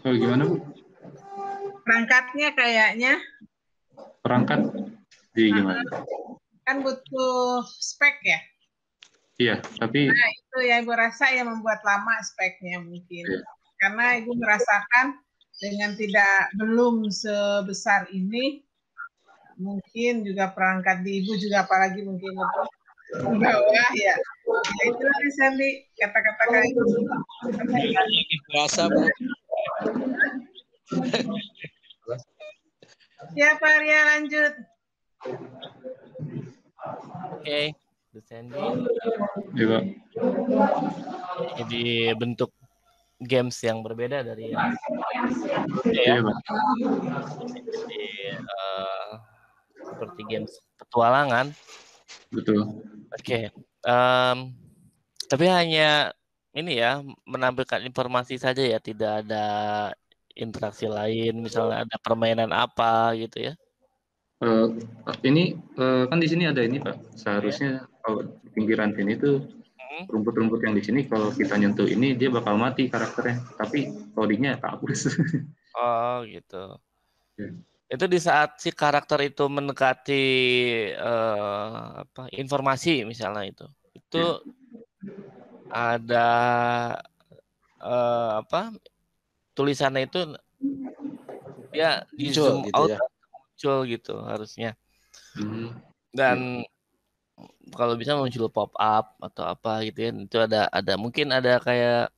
Oh gimana Bu? Perangkatnya kayaknya. Perangkat di gimana? Kan butuh spek ya. Iya, tapi nah itu yang Ibu rasa yang membuat lama speknya mungkin. Iya. Karena Ibu merasakan dengan belum sebesar ini, mungkin juga perangkat di Ibu juga apalagi mungkin lebih bawah ya. Ya itulah Sandy, kata-kata kayak gitu. Biasa Bu. Ya Pak Arya lanjut. Oke, Bu Sandy. Iya. Jadi bentuk games yang berbeda dari yang iya, Pak. Jadi seperti games petualangan. Betul. Oke. Tapi hanya ini ya, menampilkan informasi saja ya, tidak ada interaksi lain, misalnya ada permainan apa gitu ya. Ini kan di sini ada ini Pak. Seharusnya kalau di pinggiran sini tuh rumput-rumput yang di sini kalau kita nyentuh ini dia bakal mati karakternya. Tapi codingnya kehapus. Oh gitu. Itu di saat si karakter itu mendekati informasi misalnya itu ada tulisannya itu dia di zoom gitu out ya. Muncul gitu harusnya. Dan kalau bisa muncul pop up atau apa gitu ya, itu ada mungkin ada kayak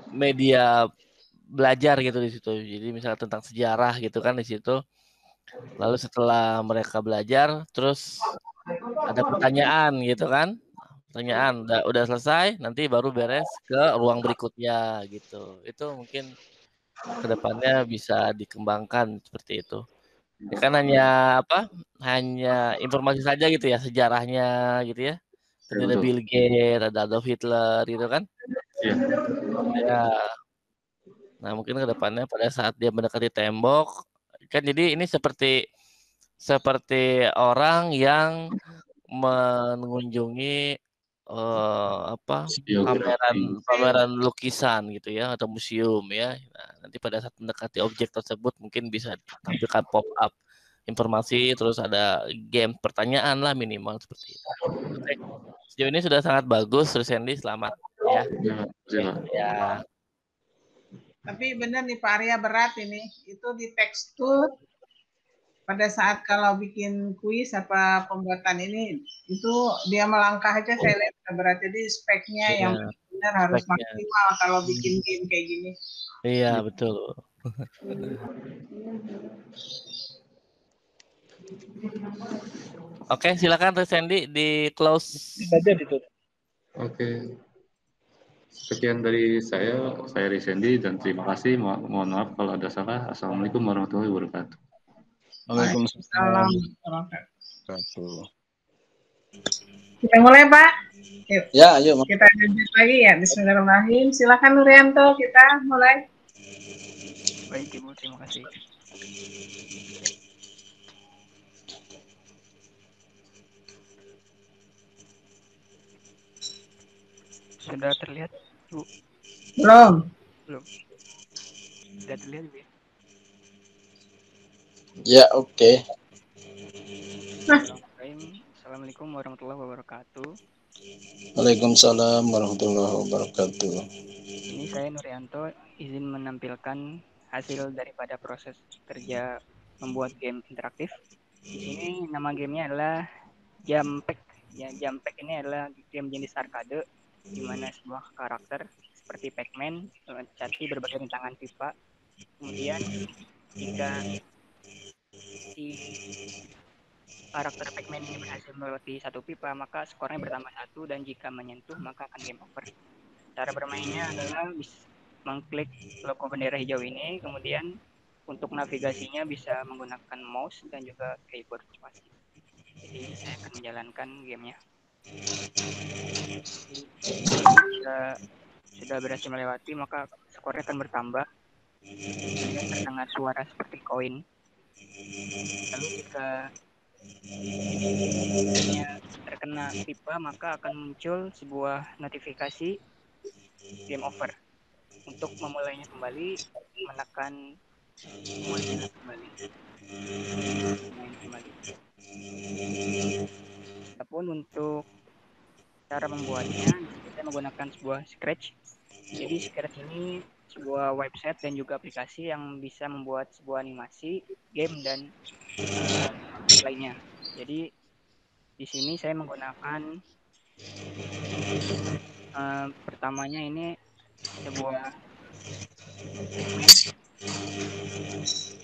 media belajar gitu di situ. Jadi misalnya tentang sejarah gitu kan di situ. Lalu setelah mereka belajar, terus ada pertanyaan gitu kan. Pertanyaan udah selesai, nanti baru beres ke ruang berikutnya gitu. Itu mungkin kedepannya bisa dikembangkan seperti itu. Ya kan hanya informasi saja gitu ya, sejarahnya gitu ya. Seperti ada Bill Gates, ada Adolf Hitler gitu kan. Iya. Ya. Nah mungkin kedepannya pada saat dia mendekati tembok, kan jadi ini seperti orang yang mengunjungi pameran lukisan gitu ya, atau museum ya. Nah, nanti pada saat mendekati objek tersebut mungkin bisa tampilkan pop up informasi, terus ada game pertanyaan lah minimal seperti itu. Oke. Sejauh ini sudah sangat bagus, Sandy, selamat ya. Ya. Tapi benar nih Pak Arya, berat ini. Itu di tekstur pada saat kalau bikin kuis apa pembuatan ini, itu dia melangkah aja saya lihat berat. Jadi speknya yang benar harus maksimal kalau bikin game kayak gini. Iya, betul. Oke, silakan Sandy di close saja ditutup. Oke. Sekian dari saya Sandy dan terima kasih. Mohon maaf kalau ada salah. Assalamualaikum warahmatullahi wabarakatuh. Waalaikumsalam. Kita mulai Pak. Yuk. Ya, ayo. Kita lanjut lagi ya. Bismillahirrahmanirrahim. Silakan Nurianto, kita mulai. Baik Ibu, terima kasih. Sudah terlihat, Bu? Belum. Sudah terlihat, Bu? Ya, oke. Assalamualaikum Assalamualaikum warahmatullahi wabarakatuh. Waalaikumsalam warahmatullahi wabarakatuh. Ini saya Nurianto, izin menampilkan hasil daripada proses kerja membuat game interaktif. Di sini nama gamenya adalah Jampek. Ya, Jampek ini adalah game jenis arcade, di mana sebuah karakter seperti Pac-Man meloncati berbagai rintangan pipa. Kemudian jika si karakter Pac-Man ini berhasil melewati satu pipa, maka skornya bertambah 1, dan jika menyentuh maka akan game over. Cara bermainnya adalah mengklik logo bendera hijau ini, kemudian untuk navigasinya bisa menggunakan mouse dan juga keyboard spasi. Jadi saya akan menjalankan gamenya. Jika sudah berhasil melewati, maka skornya akan bertambah. Kemudian terdengar suara seperti koin. Lalu jika terkena pipa, maka akan muncul sebuah notifikasi game over. Untuk memulainya kembali, menekan mulainya kembali. Adapun untuk cara membuatnya, kita menggunakan sebuah Scratch. Jadi Scratch ini sebuah website dan juga aplikasi yang bisa membuat sebuah animasi, game, dan lainnya. Jadi di sini saya menggunakan pertamanya ini sebuah segmen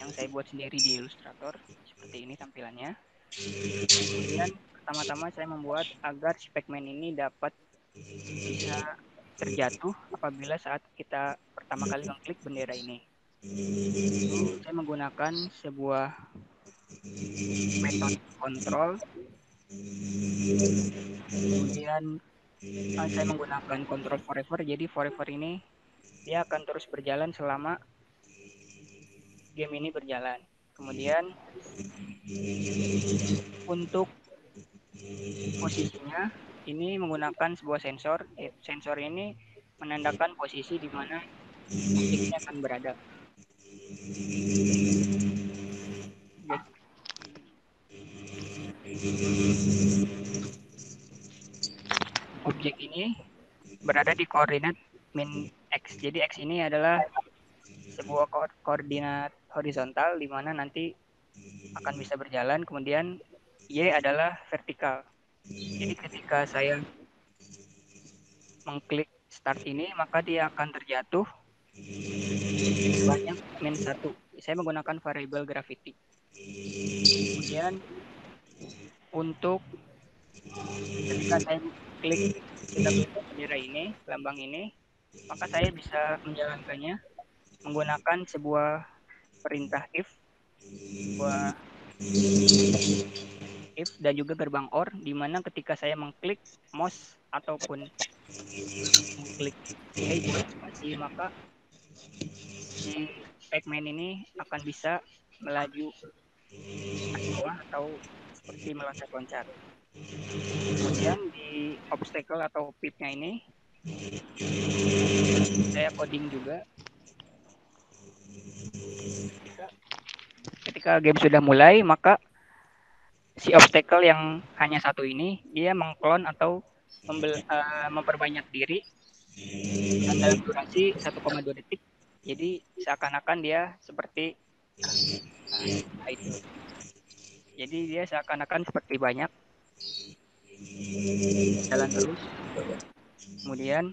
yang saya buat sendiri di Illustrator. Seperti ini tampilannya. Kemudian pertama-tama saya membuat agar Pac-Man ini dapat bisa terjatuh apabila saat kita pertama kali mengklik bendera ini. Lalu saya menggunakan sebuah metode kontrol. Kemudian saya menggunakan control forever. Jadi forever ini dia akan terus berjalan selama game ini berjalan. Kemudian untuk posisinya ini menggunakan sebuah sensor. Sensor ini menandakan posisi di mana objeknya akan berada. Objek ini berada di koordinat min X. Jadi X ini adalah sebuah koordinat horizontal di mana nanti akan bisa berjalan. Kemudian Y adalah vertikal. Jadi ketika saya mengklik start ini, maka dia akan terjatuh banyak -1. Saya menggunakan variable gravity. Kemudian untuk ketika saya klik bendera ini, lambang ini, maka saya bisa menjalankannya menggunakan sebuah perintah if dan juga gerbang OR, di mana ketika saya mengklik mouse ataupun mengklik keyboard spasi, maka si Pac-Man ini akan bisa melaju ke bawah atau seperti meloncat-loncat. Kemudian di obstacle atau pit-nya ini saya coding juga. Ketika game sudah mulai, maka si obstacle yang hanya satu ini dia mengklon atau memperbanyak diri dan dalam durasi 1,2 detik. Jadi seakan-akan dia seperti itu. Jadi dia seakan-akan seperti banyak jalan terus. Kemudian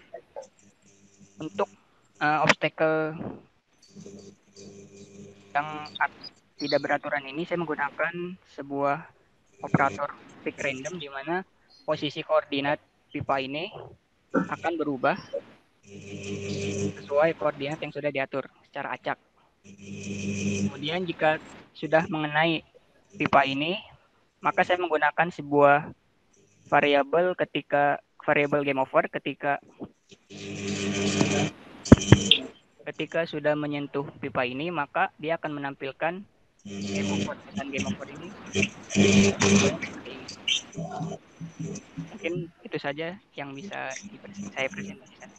untuk obstacle yang tidak beraturan ini, saya menggunakan sebuah operator pick random, di mana posisi koordinat pipa ini akan berubah sesuai koordinat yang sudah diatur secara acak. Kemudian jika sudah mengenai pipa ini, maka saya menggunakan sebuah variabel game over ketika sudah menyentuh pipa ini, maka dia akan menampilkan game over, dan game over ini mungkin itu saja yang bisa saya presentasikan.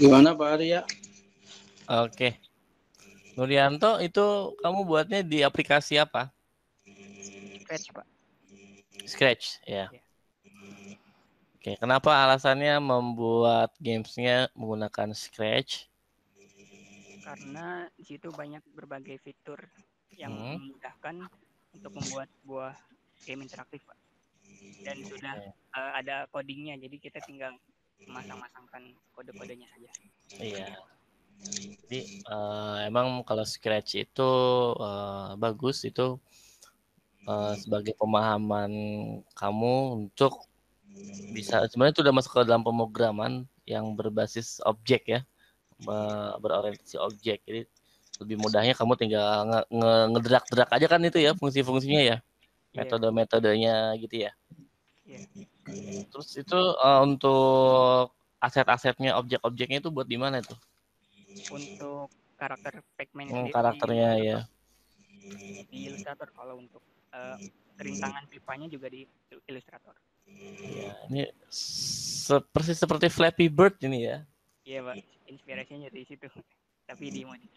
Gimana Pak Arya? Oke. Nurianto, itu kamu buatnya di aplikasi apa? Scratch, Pak. Scratch, ya. Iya. Oke, kenapa alasannya membuat gamesnya menggunakan Scratch? Karena di situ banyak berbagai fitur yang memudahkan untuk membuat sebuah game interaktif, Pak. Dan sudah ada codingnya, jadi kita tinggal masang-masangkan kode-kodenya saja. Iya. Jadi emang kalau Scratch itu bagus itu sebagai pemahaman kamu untuk bisa sebenarnya itu udah masuk ke dalam pemrograman yang berbasis objek ya, berorientasi objek. Jadi lebih mudahnya kamu tinggal ngedrag-drag aja kan itu ya fungsi-fungsinya ya, metode-metodenya gitu ya. Terus itu untuk aset-asetnya, objek-objeknya itu buat di mana itu? Untuk karakter Pac-Man sendiri karakternya ya. Di Illustrator, kalau untuk rintangan pipanya juga di Illustrator. Ya, ini persis seperti Flappy Bird ini ya. Iya Pak, inspirasinya dari situ, tapi di modif.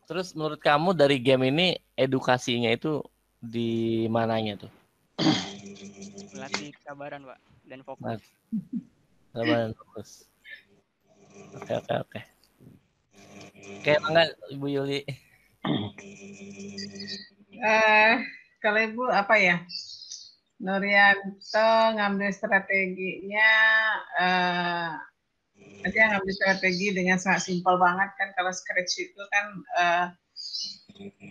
Terus menurut kamu dari game ini edukasinya itu di mananya tuh? Melatih kesabaran Pak dan fokus. Kesabaran fokus. Oke. Oke, enggak Ibu Yuli? Kalau Ibu apa ya? Nurianto ngambil strateginya, dia ngambil strategi dengan sangat simpel banget kan. Kalau Scratch itu kan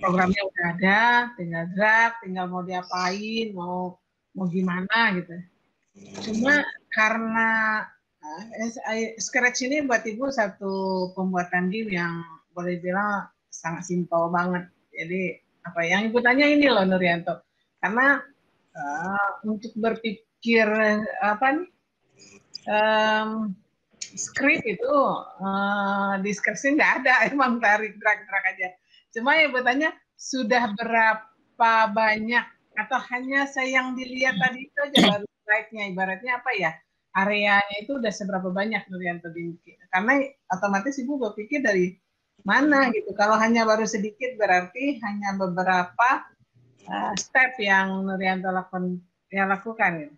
programnya udah ada, tinggal drag, tinggal mau diapain, mau gimana gitu. Cuma karena Scratch ini buat Ibu satu pembuatan game yang boleh bilang sangat simpel banget. Jadi apa yang Ibu tanya ini loh Nurianto, karena untuk berpikir apa nih script itu di Scratch nggak ada, emang tarik drag aja. Cuma Ibu tanya sudah berapa banyak atau hanya saya yang dilihat tadi itu aja baru slide-nya, ibaratnya apa ya, areanya itu udah seberapa banyak Nurianto bikin, karena otomatis Ibu berpikir dari mana gitu. Kalau hanya baru sedikit berarti hanya beberapa step yang Nurianto lakukan gitu.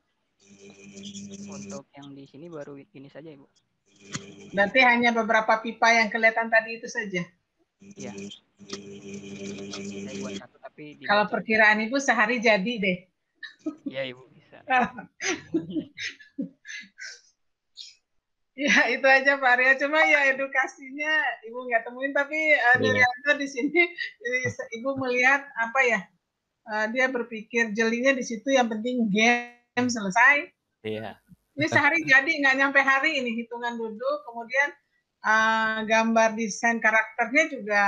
Untuk yang di sini baru ini saja Ibu. Berarti hanya beberapa pipa yang kelihatan tadi itu saja. Iya. Saya buat satu tapi kalau perkiraan Ibu sehari jadi deh. Iya Ibu bisa. Ya itu aja Pak Arya, cuma ya edukasinya Ibu nggak temuin, tapi Nurianto di sini Ibu melihat apa ya, dia berpikir jelinya di situ, yang penting game selesai. Iya. Ini sehari jadi, nggak nyampe hari ini, hitungan duduk, kemudian gambar desain karakternya juga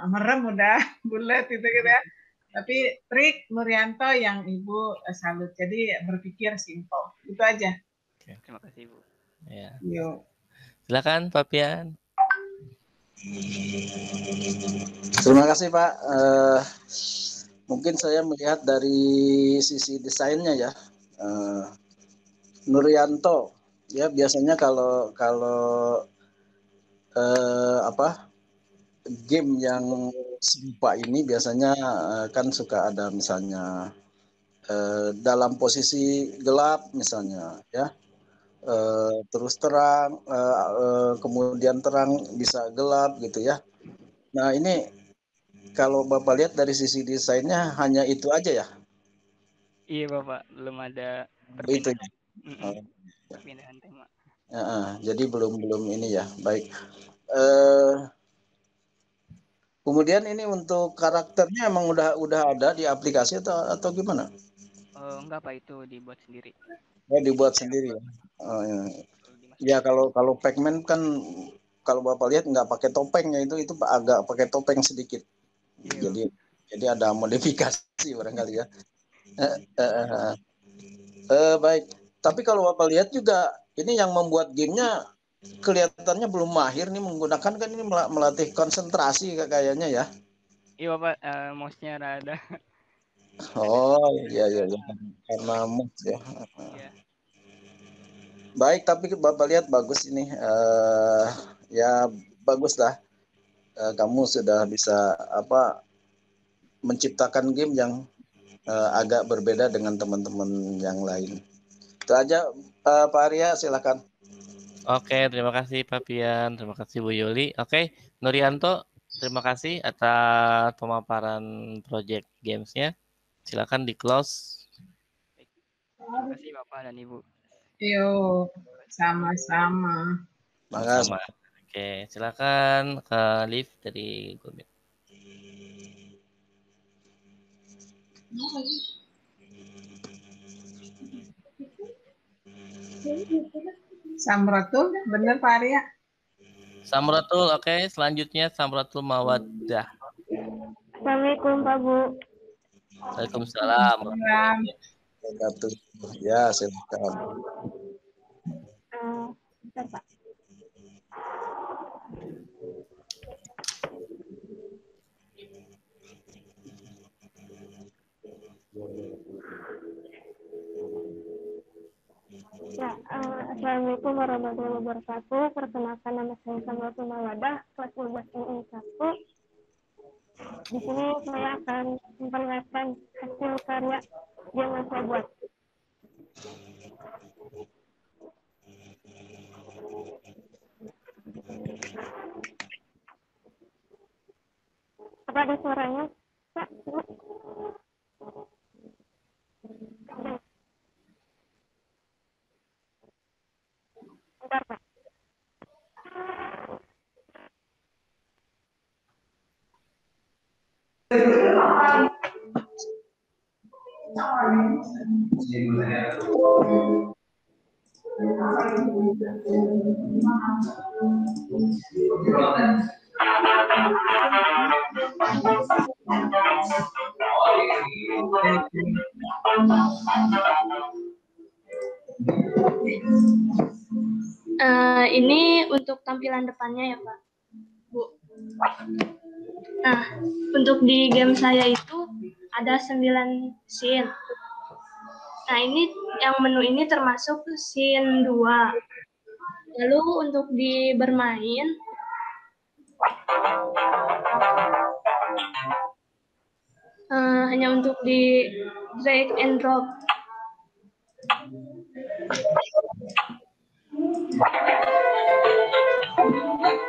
merem udah bulat gitu ya. Tapi trik Nurianto yang Ibu salut, jadi berpikir simple, itu aja. Terima kasih Ibu. Ya. Yuk. Silakan Pak Pian. Terima kasih Pak. Mungkin saya melihat dari sisi desainnya ya. Nurianto ya, biasanya kalau game yang serupa ini biasanya kan suka ada misalnya dalam posisi gelap misalnya ya. Terus terang, kemudian terang bisa gelap gitu ya. Nah ini kalau Bapak lihat dari sisi desainnya hanya itu aja ya? Iya Bapak, belum ada perpindahan. Perpindahan tema. Jadi belum ini ya, baik. Kemudian ini untuk karakternya emang udah ada di aplikasi atau gimana? Enggak Pak, itu dibuat sendiri. Dibuat sendiri ya. Ya kalau Pac-Man kan kalau Bapak lihat nggak pakai topengnya, itu agak pakai topeng sedikit. Jadi ada modifikasi barangkali ya. Baik. Tapi kalau Bapak lihat juga ini yang membuat gamenya kelihatannya belum mahir nih menggunakan, kan ini melatih konsentrasi kayaknya ya. Iya Bapak, mouse-nya rada Oh iya karena mood ya. Iya. Baik, tapi Bapak lihat bagus ini. Ya bagus lah. Kamu sudah bisa menciptakan game yang agak berbeda dengan teman-teman yang lain. Itu aja, Pak Arya, silakan. Oke, terima kasih Pak Pian, terima kasih Bu Yuli. Oke, Nurianto, terima kasih atas pemaparan project gamesnya. Silakan di close. Terima kasih Bapak dan Ibu. Yuk, sama-sama. Sama. Oke, silakan ke Liv dari Google. Samratul, bener Pak Arya? Samratul, oke. Selanjutnya Samratul Mawaddah. Assalamualaikum Pak Bu. Waalaikumsalam. Ya, silakan. Bentar, Pak. Ya, Assalamualaikum warahmatullahi wabarakatuh. Perkenalkan nama saya Samratul Mawaddah, kelas 12 UI 1. Di sini saya akan memperlihatkan hasil karya yang saya buat. Apa ada suaranya, Pak? Bentar, Pak. Ini untuk tampilan depannya ya Pak, Bu. Nah, untuk di game saya itu ada 9 scene. Nah, ini yang menu ini termasuk scene 2. Lalu untuk di bermain, hanya untuk di drag and drop.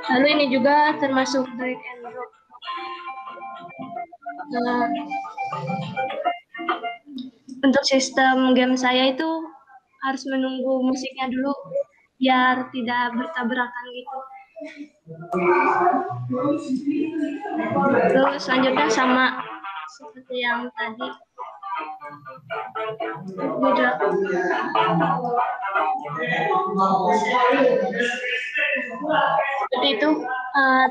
Lalu ini juga termasuk drag and drop. Untuk sistem game saya itu harus menunggu musiknya dulu biar tidak bertabrakan gitu. Terus selanjutnya sama seperti yang tadi. Seperti itu,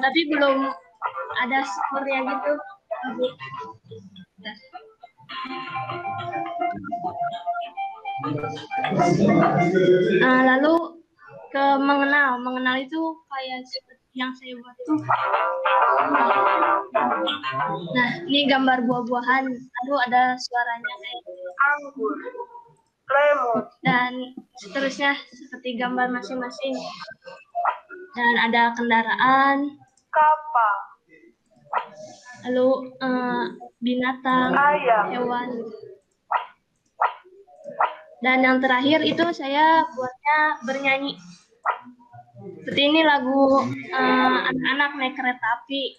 tapi belum ada skornya gitu. Lalu ke mengenal itu kayak seperti yang saya buat tuh. Nah, ini gambar buah-buahan, lalu ada suaranya kayak anggur, lemon, dan seterusnya seperti gambar masing-masing. Dan ada kendaraan, kapal, lalu binatang, hewan. Dan yang terakhir itu saya buatnya bernyanyi. Seperti ini lagu anak-anak naik kereta api.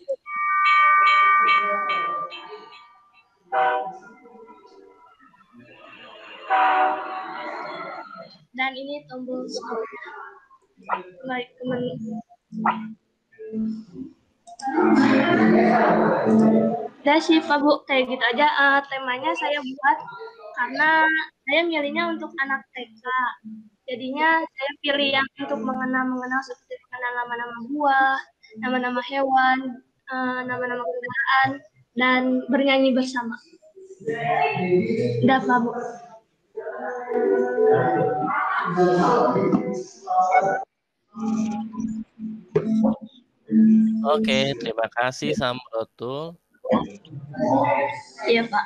Dan ini tombol stopnya. Kembali ke menu. Udah sih Pak Bu, kayak gitu aja. Temanya saya buat karena saya milihnya untuk anak TK. Jadinya saya pilih yang untuk mengenal seperti mengenal nama-nama buah, nama-nama hewan, nama-nama kendaraan, dan bernyanyi bersama. Udah Pak Bu. Oke, terima kasih Samratul. Iya Pak.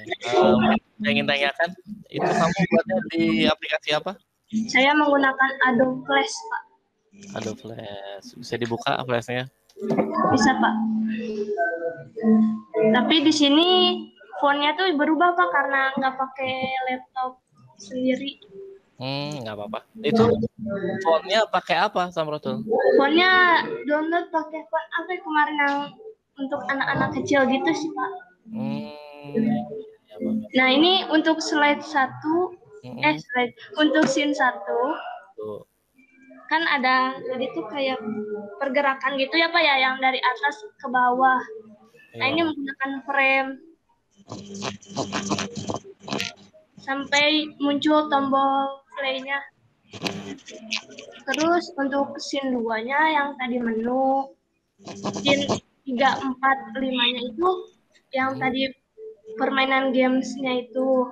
Saya ingin tanyakan, itu kamu buatnya di aplikasi apa? Saya menggunakan Adobe Flash, Pak. Adobe Flash. Bisa dibuka Flashnya? Bisa, Pak. Tapi di sini fontnya tuh berubah, Pak, karena nggak pakai laptop sendiri. Nggak apa-apa. Itu fontnya pakai apa, Samratul? Fontnya download pakai font apa ya, kemarin yang untuk anak-anak kecil gitu sih, Pak. Nah, ini untuk slide 1, untuk scene 1, kan ada jadi tuh kayak pergerakan gitu ya, Pak ya, yang dari atas ke bawah. Nah, ini menggunakan frame sampai muncul tombol play-nya. Terus untuk scene 2-nya yang tadi menu, scene 3, 4, 5-nya itu yang tadi permainan games-nya itu.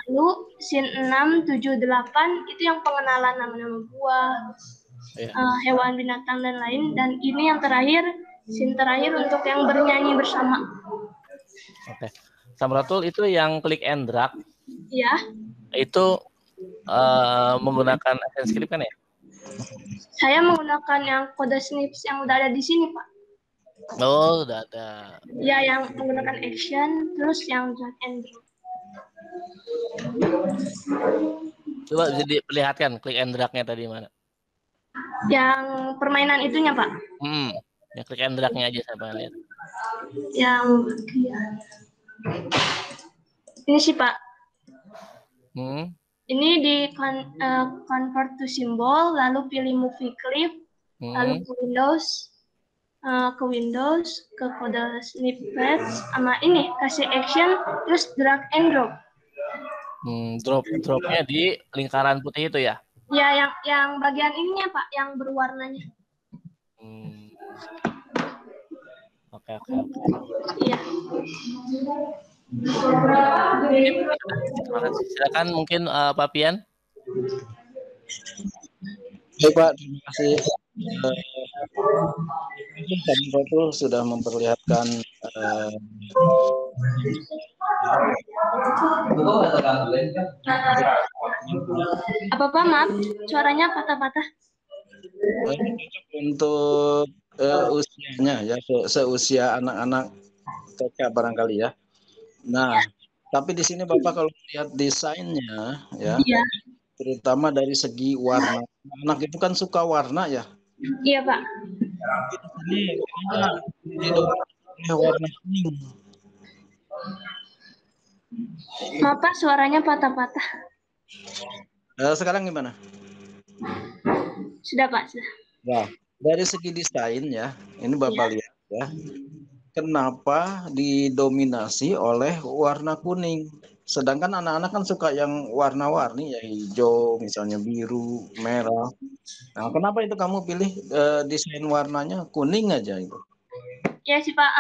Lalu scene 6, 7, 8 itu yang pengenalan nama-nama buah, hewan, binatang, dan lain. Dan ini yang terakhir, scene terakhir untuk yang bernyanyi bersama. Oke. Samratul itu yang klik and drag. Ya. Itu menggunakan ActionScript kan ya? Saya menggunakan yang kode snips yang udah ada di sini, Pak. Oh, udah ada. Ya, yang menggunakan action, terus yang drag and drop. Coba bisa diperlihatkan klik and drag-nya tadi mana? Yang permainan itunya, Pak. Yang klik and drag-nya aja saya pengen lihat. Yang ini sih, Pak. Ini di convert to symbol, lalu pilih movie clip, lalu ke Windows, ke kode snippets, sama ini kasih action, terus drag and drop. Dropnya di lingkaran putih itu ya? Ya, yang bagian ininya, Pak, yang berwarnanya. Oke. Iya. Silakan mungkin Pak Pian. Baik, Pak, terima kasih. Samratul sudah memperlihatkan apa, Pak? Maaf, suaranya patah-patah. Untuk usianya ya, seusia anak-anak TK barangkali ya. Nah, tapi di sini Bapak kalau lihat desainnya ya, terutama dari segi warna. Anak itu kan suka warna ya. Iya, Pak. Ini warna kuning. Maaf, Pak, suaranya patah-patah. Sekarang gimana? Sudah, Pak, sudah. Nah, dari segi desain ya, ini Bapak lihat ya. Kenapa didominasi oleh warna kuning? Sedangkan anak-anak kan suka yang warna-warni ya, hijau, misalnya biru, merah. Nah, kenapa itu kamu pilih desain warnanya kuning aja itu? Ya sih, Pak,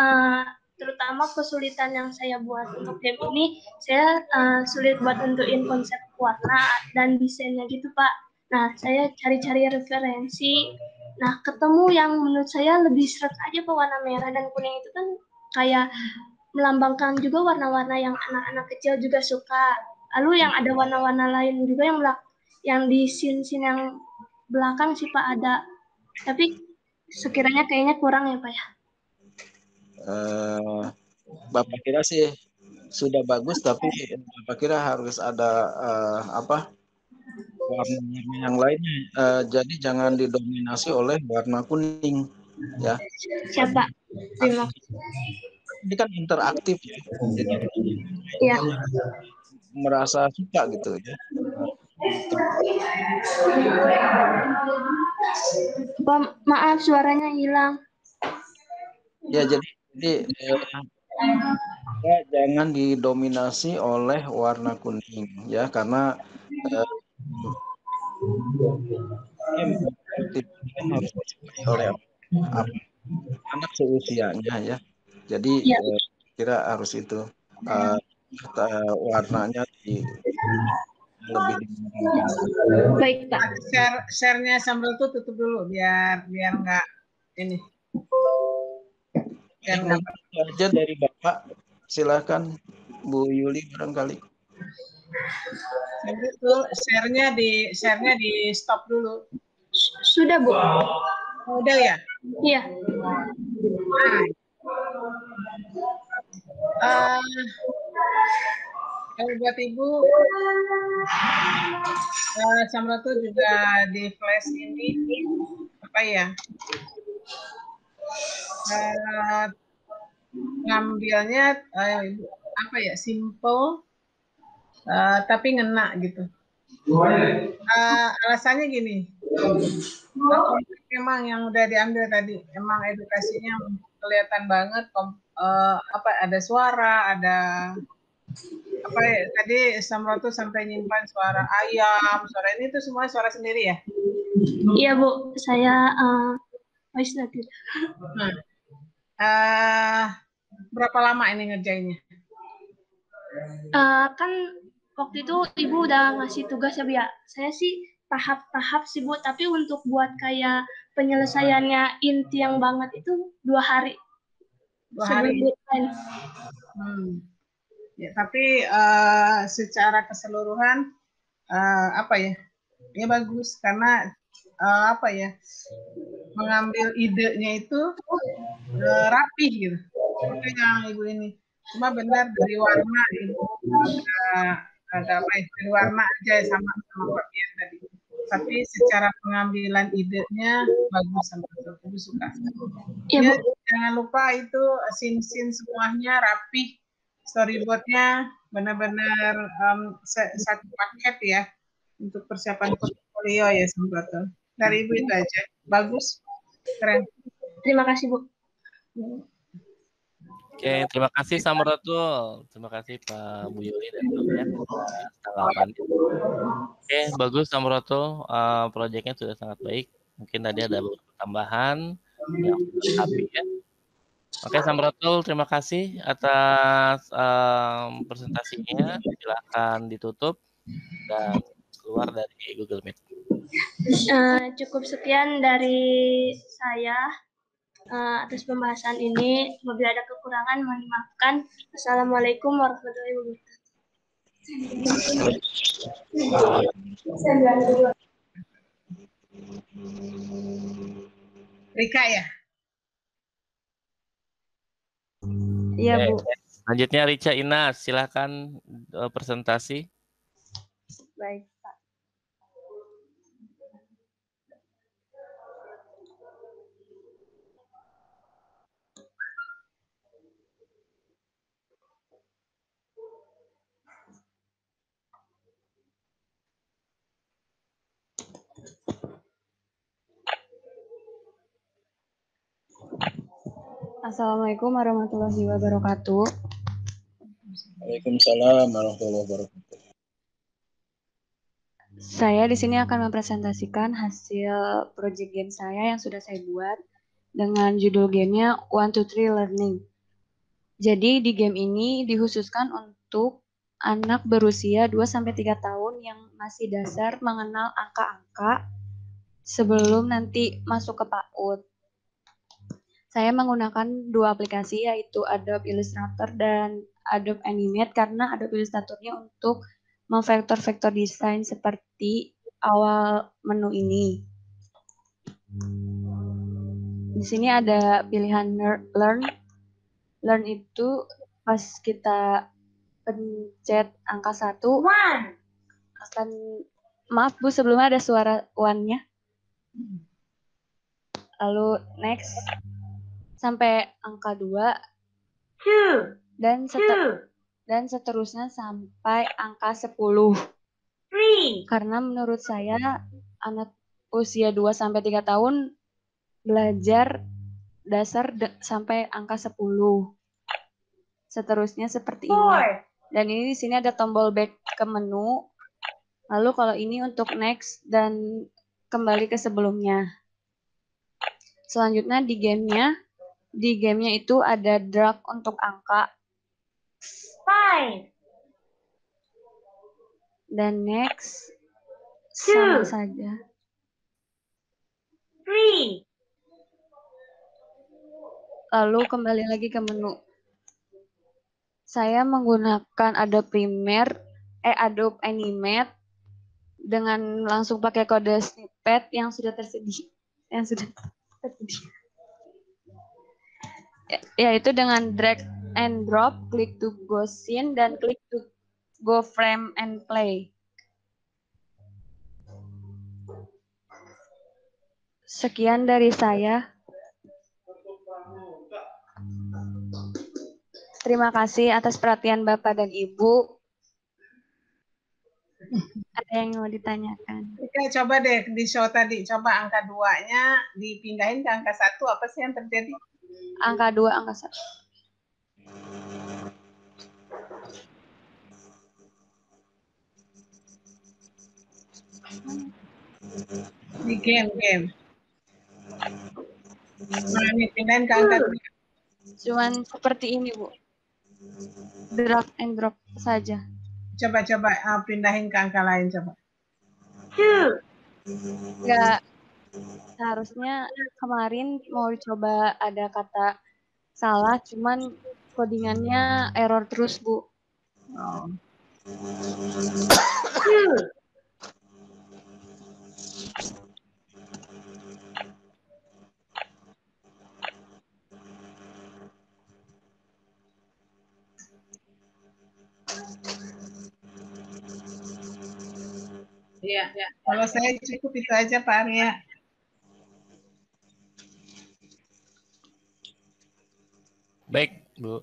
terutama kesulitan yang saya buat untuk game ini, saya sulit buat nentuin konsep warna dan desainnya gitu, Pak. Nah, saya cari-cari referensi. Nah, ketemu yang menurut saya lebih seret aja, Pak, warna merah dan kuning itu kan kayak melambangkan juga warna-warna yang anak-anak kecil juga suka. Lalu yang ada warna-warna lain juga yang di scene-scene yang belakang sih, Pak, ada. Tapi sekiranya kayaknya kurang ya, Pak ya. Bapak kira sih sudah bagus, tapi Bapak kira harus ada warna-warna yang lainnya. Jadi jangan didominasi oleh warna kuning, ya. Siapa? Terima kasih. Ini kan interaktif ya. Jadi ya. Merasa suka gitu ya. Maaf, suaranya hilang. Ya, jadi jangan didominasi oleh warna kuning ya, karena harus disukai oleh anak seusianya ya. Jadi kira harus itu warnanya lebih dimainkan. Baik, Pak. Share-nya Sambil tuh tutup dulu biar nggak ini. Biar aja dari Bapak, silakan. Bu Yuli barangkali. Jadi tuh share-nya di stop dulu. Sudah, Bu. Udah ya? Iya. Nah, kalau buat Ibu, Samra tuh juga di flash ini apa ya? Ngambilnya apa ya? Simple tapi ngena gitu. Alasannya gini, emang yang udah diambil tadi, emang edukasinya kelihatan banget, apa ada suara, ada apa ya, tadi Samro tuh sampai nyimpan suara ayam, suara ini tuh semua suara sendiri ya? Iya Bu, saya voice note. Nah, berapa lama ini ngerjainnya? Kan waktu itu Ibu udah ngasih tugas ya Bu ya. Saya sih tahap-tahap sih Bu, tapi untuk buat kayak penyelesaiannya inti yang banget itu 2 hari. 2 hari. Ya, tapi secara keseluruhan apa ya? Ya bagus karena apa ya? Mengambil idenya itu rapi gitu. Seperti yang Ibu ini. Cuma benar dari warna Ibu ada apa ya? Dari warna aja sama bagian tadi. Tapi secara pengambilan idenya bagus sama Ibu suka. Ya, jangan lupa itu scene-scene semuanya rapi. Storyboardnya benar-benar satu paket ya untuk persiapan portfolio ya Samroto. Dari Ibu itu aja. Bagus. Keren. Terima kasih Bu. Oke, terima kasih Samrotul. Terima kasih Pak Bu Yuli dan grupnya atas tanggapannya. Oke, bagus Samrotul. Proyeknya sudah sangat baik. Mungkin tadi ada beberapa tambahan yang rapi ya. Oke, Samrotul, terima kasih atas presentasinya. Silakan ditutup dan keluar dari Google Meet. Cukup sekian dari saya atas pembahasan ini. Apabila ada kekurangan mohon dimaafkan. Assalamualaikum warahmatullahi wabarakatuh. Rika ya? Iya Bu. Selanjutnya Rica Inas, silakan presentasi. Baik Pak. Assalamualaikum warahmatullahi wabarakatuh. Waalaikumsalam warahmatullahi wabarakatuh. Saya di sini akan mempresentasikan hasil project game saya yang sudah saya buat dengan judul gamenya 1, 2, 3 Learning. Jadi di game ini dikhususkan untuk anak berusia 2-3 tahun yang masih dasar mengenal angka-angka sebelum nanti masuk ke PAUD. Saya menggunakan 2 aplikasi yaitu Adobe Illustrator dan Adobe Animate karena Adobe Illustratornya untuk memvektor-vektor desain seperti awal menu ini. Di sini ada pilihan Learn. Learn itu pas kita pencet angka 1 akan, maaf Bu, sebelumnya ada suara one-nya. Lalu next sampai angka 2 dan seterusnya sampai angka 10. Karena menurut saya anak usia 2-3 tahun belajar dasar sampai angka 10. Seterusnya seperti ini. Dan ini di sini ada tombol back ke menu. Lalu kalau ini untuk next dan kembali ke sebelumnya. Selanjutnya di gamenya itu ada drag untuk angka. Dan next sama saja. Lalu kembali lagi ke menu. Saya menggunakan Adobe Animate dengan langsung pakai kode snippet yang sudah tersedia. Yaitu dengan drag and drop, click to go scene, dan click to go frame and play. Sekian dari saya. Terima kasih atas perhatian Bapak dan Ibu. Ada yang mau ditanyakan? Oke, coba deh di show tadi, coba angka 2-nya dipindahin ke angka 1, apa sih yang terjadi? Angka 2, angka 1. Di game. Nah, ini pindahin ke angka 2. Cuman seperti ini, Bu. Drag and drop saja. Coba pindahin ke angka lain, coba. Enggak, seharusnya kemarin mau coba ada kata salah, cuman codingannya error terus, Bu. Oh. Iya. Kalau saya cukup itu aja, Pak Arya. Baik, Bu.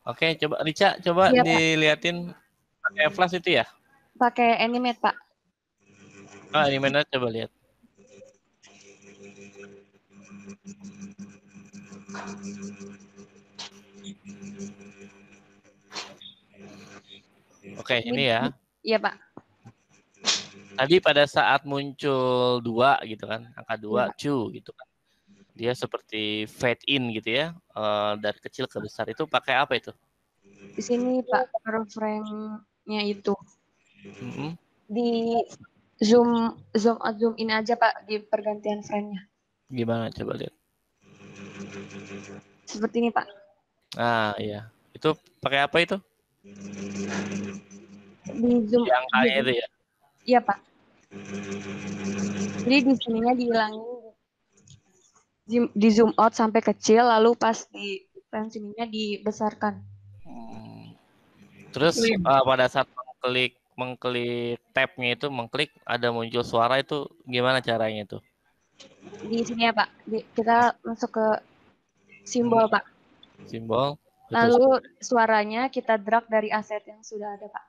Oke, coba Rica, Iya, Pak. diliatin pakai flash itu ya? Pakai Animate, Pak. Ini mana coba lihat. Oke, ini ya. Iya, Pak. Tadi pada saat muncul 2 gitu kan, angka 2 Iya. cu gitu kan. Dia seperti fade in gitu ya, dari kecil ke besar itu pakai apa itu? Di sini, Pak, frame-nya itu. Di zoom in aja, Pak, di pergantian frame-nya. Gimana coba lihat. Seperti ini, Pak. Nah, iya. Itu pakai apa itu? Di zoom. Di angkanya itu ya? Iya, Pak. Jadi di sininya dihilangin, di zoom out sampai kecil, lalu pas di frame sininya dibesarkan. Terus pada saat mengklik tab-nya itu, ada muncul suara itu gimana caranya itu? Di sini ya, Pak. Kita masuk ke simbol, Pak. Simbol. Lalu suaranya kita drag dari aset yang sudah ada, Pak.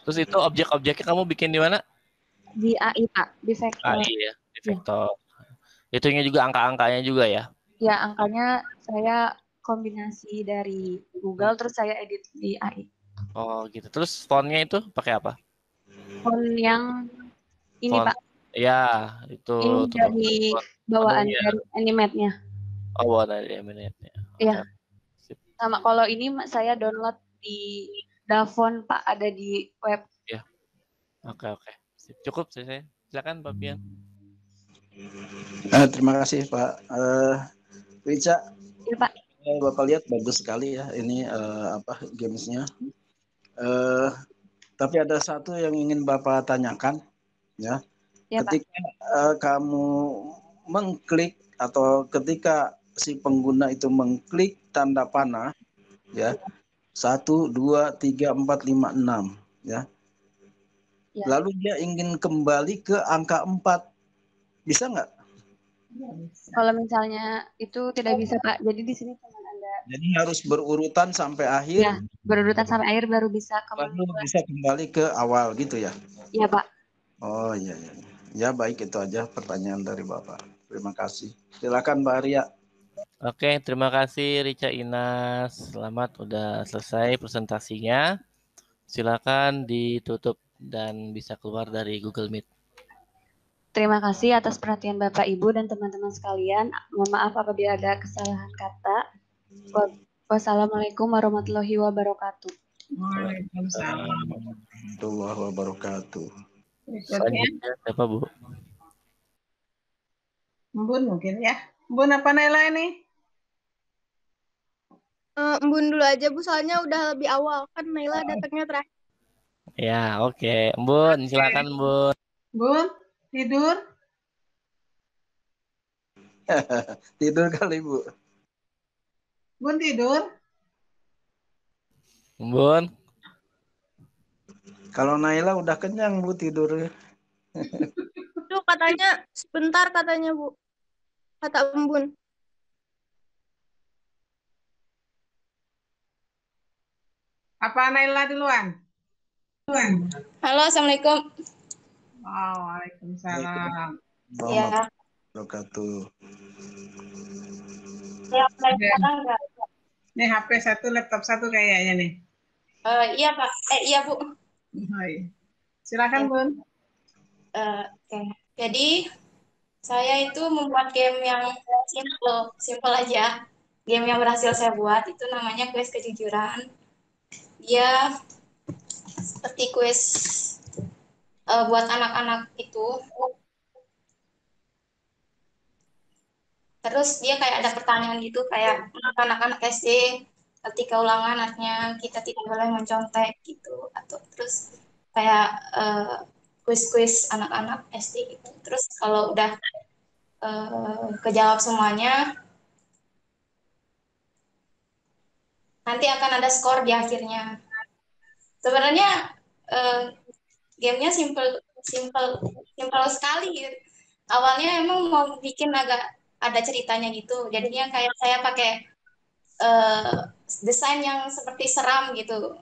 Terus itu objek-objeknya kamu bikin di mana? Di AI, Pak. Di vektor. AI ya, di vektor. Itunya juga angka-angkanya juga ya? Ya, angkanya saya kombinasi dari Google, terus saya edit di AI. Oh gitu. Terus fontnya itu pakai apa? Font yang ini, Pak. Ya, itu. Ini dari bawaan dari Animate-nya. Oh, bawaan dari Animate-nya. Iya. Sama kalau ini saya download di Davon, Pak, ada di web. Ya. Oke. Cukup saya. Silakan Pak Pian. Terima kasih Pak Rica. Ya, Pak. Bapak lihat bagus sekali ya ini gamesnya. Tapi ada satu yang ingin Bapak tanyakan ya. Ketika kamu mengklik atau ketika si pengguna itu mengklik tanda panah ya 1, 2, 3, 4, 5, 6 ya. Lalu dia ingin kembali ke angka 4, bisa nggak? Kalau misalnya itu tidak bisa, Pak. Jadi di sini cuma ada. Jadi harus berurutan sampai akhir. Ya, berurutan sampai akhir baru bisa kembali. Baru bisa kembali ke awal gitu ya? Iya, Pak. Oh iya. Ya baik, itu aja pertanyaan dari Bapak. Terima kasih. Silakan Mbak Arya. Oke, terima kasih Rica Inas. Selamat udah selesai presentasinya. Silakan ditutup dan bisa keluar dari Google Meet. Terima kasih atas perhatian Bapak, Ibu, dan teman-teman sekalian. Mohon maaf apabila ada kesalahan kata. Wassalamualaikum warahmatullahi wabarakatuh. Waalaikumsalam warahmatullahi wabarakatuh. Selanjutnya siapa, Bu? Mbun mungkin ya. Mbun apa Nela ini? Embun dulu aja Bu, soalnya udah lebih awal kan Naila datangnya terakhir. Ya, oke. Bun, silakan Bun. Bun, tidur? Tidur kali Bu. Bun tidur? Bun. Kalau Naila udah kenyang Bu tidur. Itu katanya sebentar katanya Bu. Kata Embun. Apa Naila duluan? Halo, Assalamualaikum. Waalaikumsalam. Ya. Wabarakatuh. Ya, sekarang enggak. Ini HP satu, laptop satu kayaknya nih. Iya Pak. Iya Bu. Hai. Silakan Bun. Oke. Jadi saya itu membuat game yang simple aja. Game yang berhasil saya buat itu namanya kuis kejujuran. Dia seperti kuis buat anak-anak itu. Terus dia kayak ada pertanyaan gitu kayak anak-anak SD ketika ulangan artinya kita tidak boleh mencontek gitu, atau terus kayak kuis-kuis anak-anak SD gitu. Terus kalau udah kejawab semuanya, nanti akan ada skor di akhirnya. Sebenarnya gamenya simple sekali gitu. Awalnya emang mau bikin agak ada ceritanya gitu, jadinya kayak saya pakai desain yang seperti seram gitu.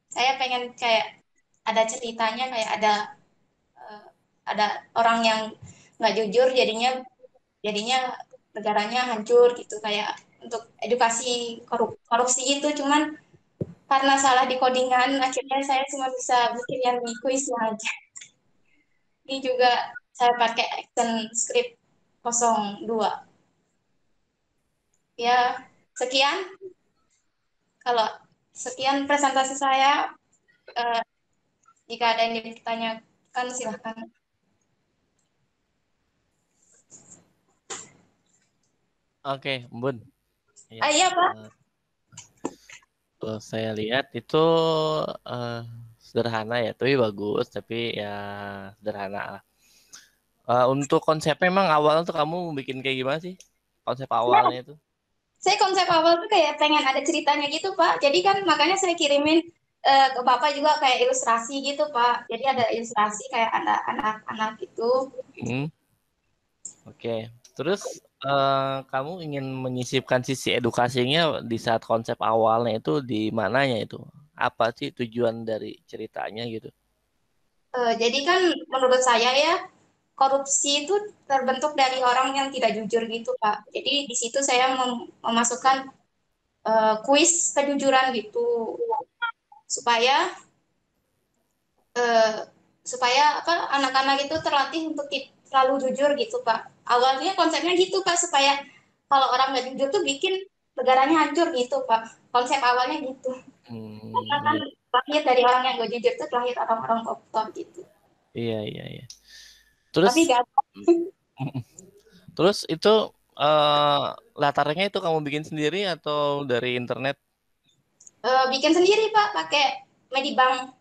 Saya pengen kayak ada ceritanya, kayak ada orang yang nggak jujur, jadinya negaranya hancur gitu, kayak untuk edukasi korupsi gitu. Cuman karena salah di codingan, akhirnya saya cuma bisa bikin yang di kuisnya aja. Ini juga saya pakai action script 02. Ya, sekian. Kalau sekian presentasi saya, jika ada yang ditanyakan silahkan. Oke, Bun. Ya, Iya, Pak. Kalau saya lihat itu sederhana ya, tapi bagus, tapi ya sederhana lah. Untuk konsepnya emang awalnya tuh kamu bikin kayak gimana sih? Konsep awalnya itu? Saya konsep awal tuh kayak pengen ada ceritanya gitu, Pak. Jadi kan makanya saya kirimin ke Bapak juga kayak ilustrasi gitu, Pak. Jadi ada ilustrasi kayak ada anak-anak gitu. Oke. Terus kamu ingin menyisipkan sisi edukasinya di saat konsep awalnya itu di mananya itu? Apa sih tujuan dari ceritanya gitu? Jadi kan menurut saya ya, korupsi itu terbentuk dari orang yang tidak jujur gitu, Pak. Jadi di situ saya memasukkan kuis kejujuran gitu, supaya apa anak-anak itu terlatih untuk selalu jujur gitu, Pak. Awalnya konsepnya gitu, Pak, supaya kalau orang nggak jujur tuh bikin negaranya hancur gitu, Pak. Konsep awalnya gitu. Karena kan lahir dari orang yang nggak jujur tuh lahir orang-orang koruptor gitu. Iya. Terus, tapi terus itu latarnya itu kamu bikin sendiri atau dari internet? Bikin sendiri, Pak, pakai Medibank.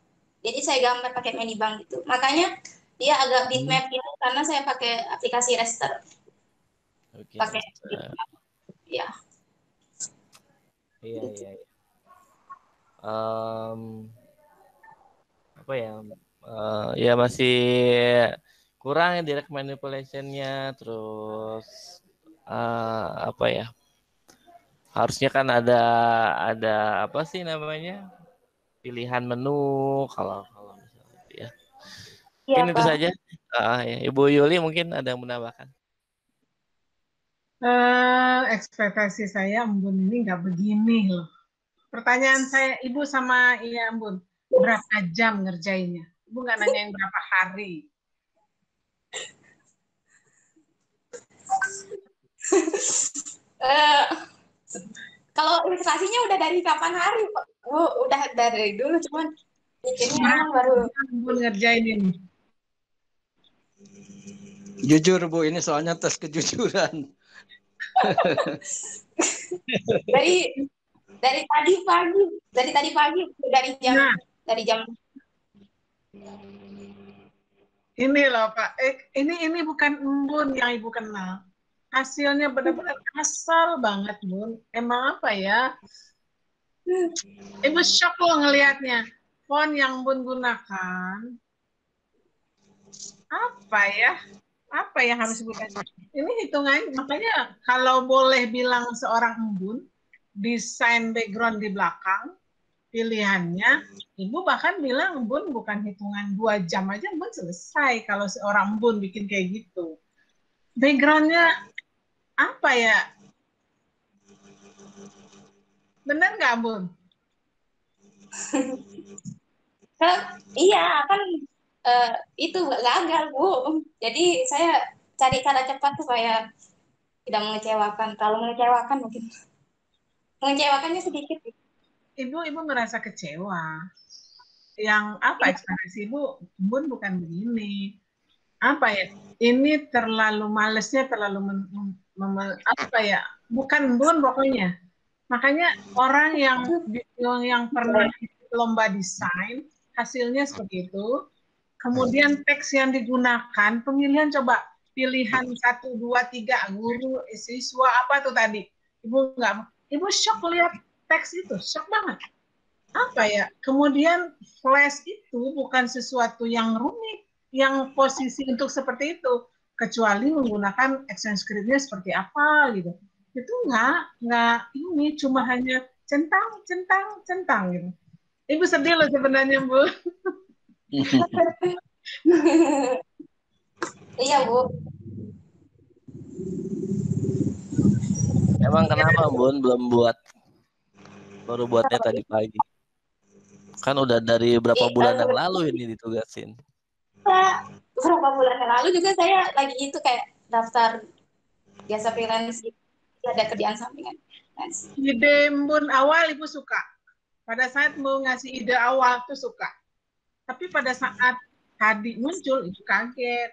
Jadi saya gambar pakai Medibank gitu. Makanya dia agak bitmap gitu karena saya pakai aplikasi Raster. Pakai ya. Iya. Apa ya? Ya masih kurang ya direct manipulation-nya, terus apa ya? Harusnya kan ada apa sih namanya? Pilihan menu kalau misalnya ya. Mungkin itu saja. Ya. Ibu Yuli mungkin ada yang menambahkan. Ekspektasi saya Embun ini nggak begini loh. Pertanyaan saya, Ibu sama Iya Embun, berapa jam ngerjainnya? Ibu nggak nanyain berapa hari. Kalau ilustrasinya udah dari kapan hari, Pak? Udah dari dulu, cuman bikinnya baru Embun ngerjain ini. Jujur Bu, ini soalnya tes kejujuran. Dari tadi pagi, Nah, dari jam. ini loh Pak, ini bukan embun yang Ibu kenal. Hasilnya benar-benar asal banget, Bun. Emang apa ya? Ibu shock loh ngelihatnya. Font yang Bun gunakan, apa ya? Apa yang harus Ibu kasih? Ini hitungan, makanya kalau boleh bilang seorang embun, desain background di belakang, pilihannya, Ibu bahkan bilang embun bukan hitungan 2 jam aja, embun selesai kalau seorang embun bikin kayak gitu. Backgroundnya apa ya? Benar nggak, Bun? Iya, kan itu gagal, Bu. Jadi saya cari cara cepat supaya tidak mengecewakan. Kalau mengecewakan mungkin mengecewakannya sedikit. Ibu merasa kecewa. Yang apa ekspresi Ibu? Bun bukan begini. Apa ya? Ini terlalu malesnya terlalu apa ya? Bukan Bun pokoknya. Makanya orang yang pernah lomba desain hasilnya seperti itu. Kemudian teks yang digunakan, pemilihan coba pilihan 1, 2, 3, guru, siswa, apa tuh tadi? Ibu shock lihat teks itu, shock banget. Apa ya? Kemudian flash itu bukan sesuatu yang rumit, yang posisi untuk seperti itu, kecuali menggunakan ActionScript-nya seperti apa gitu. Itu nggak ini cuma hanya centang gitu. Ibu sedih loh sebenarnya, Bu. Iya, Bu. Emang kenapa Bun belum buat? Baru buatnya tadi pagi. Kan udah dari berapa bulan yang lalu ini ditugasin. Beberapa bulan yang lalu juga saya lagi itu kayak daftar jasa freelance gitu. Ada kerjaan sampingan. Ide embun awal Ibu suka. Pada saat mau ngasih ide awal tuh suka. Tapi pada saat tadi muncul itu kaget.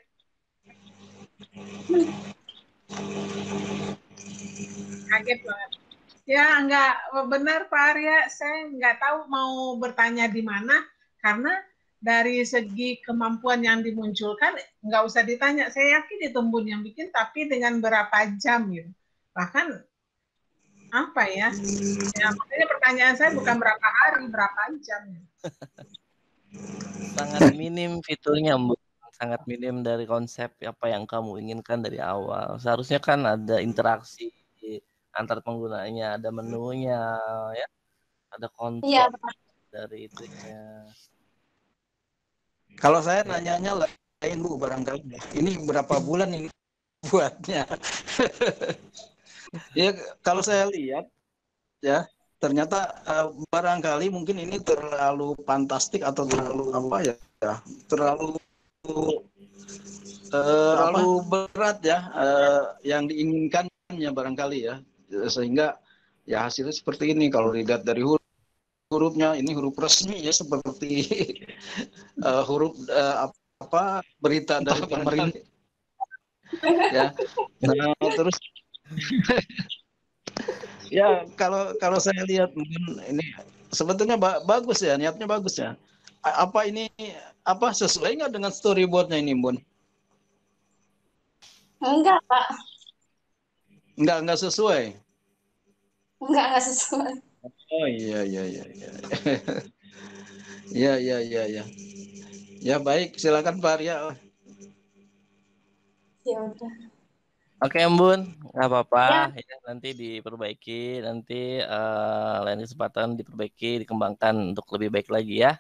Kaget banget. Ya nggak benar Pak Arya, saya nggak tahu mau bertanya di mana karena dari segi kemampuan yang dimunculkan nggak usah ditanya. Saya yakin itu Bun yang bikin, tapi dengan berapa jam gitu. Bahkan apa ya? Ya makanya pertanyaan saya bukan berapa hari, berapa jam. Sangat minim fiturnya, Bun. Sangat minim dari konsep apa yang kamu inginkan dari awal. Seharusnya kan ada interaksi antar penggunanya, ada menunya, ya, ada kontrol iya, dari itunya. Kalau saya nanyanya lain Bu, barangkali ini berapa bulan ini buatnya. Ya kalau saya lihat ya ternyata barangkali mungkin ini terlalu fantastik atau terlalu apa ya, terlalu berat ya yang diinginkannya barangkali ya, sehingga ya hasilnya seperti ini. Kalau dilihat dari hurufnya, ini huruf resmi ya, seperti huruf apa berita dari pemerintah ya. Nah terus ya kalau saya lihat ini sebetulnya bagus ya, niatnya bagus ya. Apa ini apa sesuai nggak dengan storyboardnya ini, Bun? Enggak, Pak. Enggak sesuai. Enggak sesuai. Oh iya. Iya. Ya baik, silakan Pak Arya. Ya udah. Oke, Bun, nggak apa-apa. Ya, nanti diperbaiki, nanti lain kesempatan diperbaiki, dikembangkan untuk lebih baik lagi ya.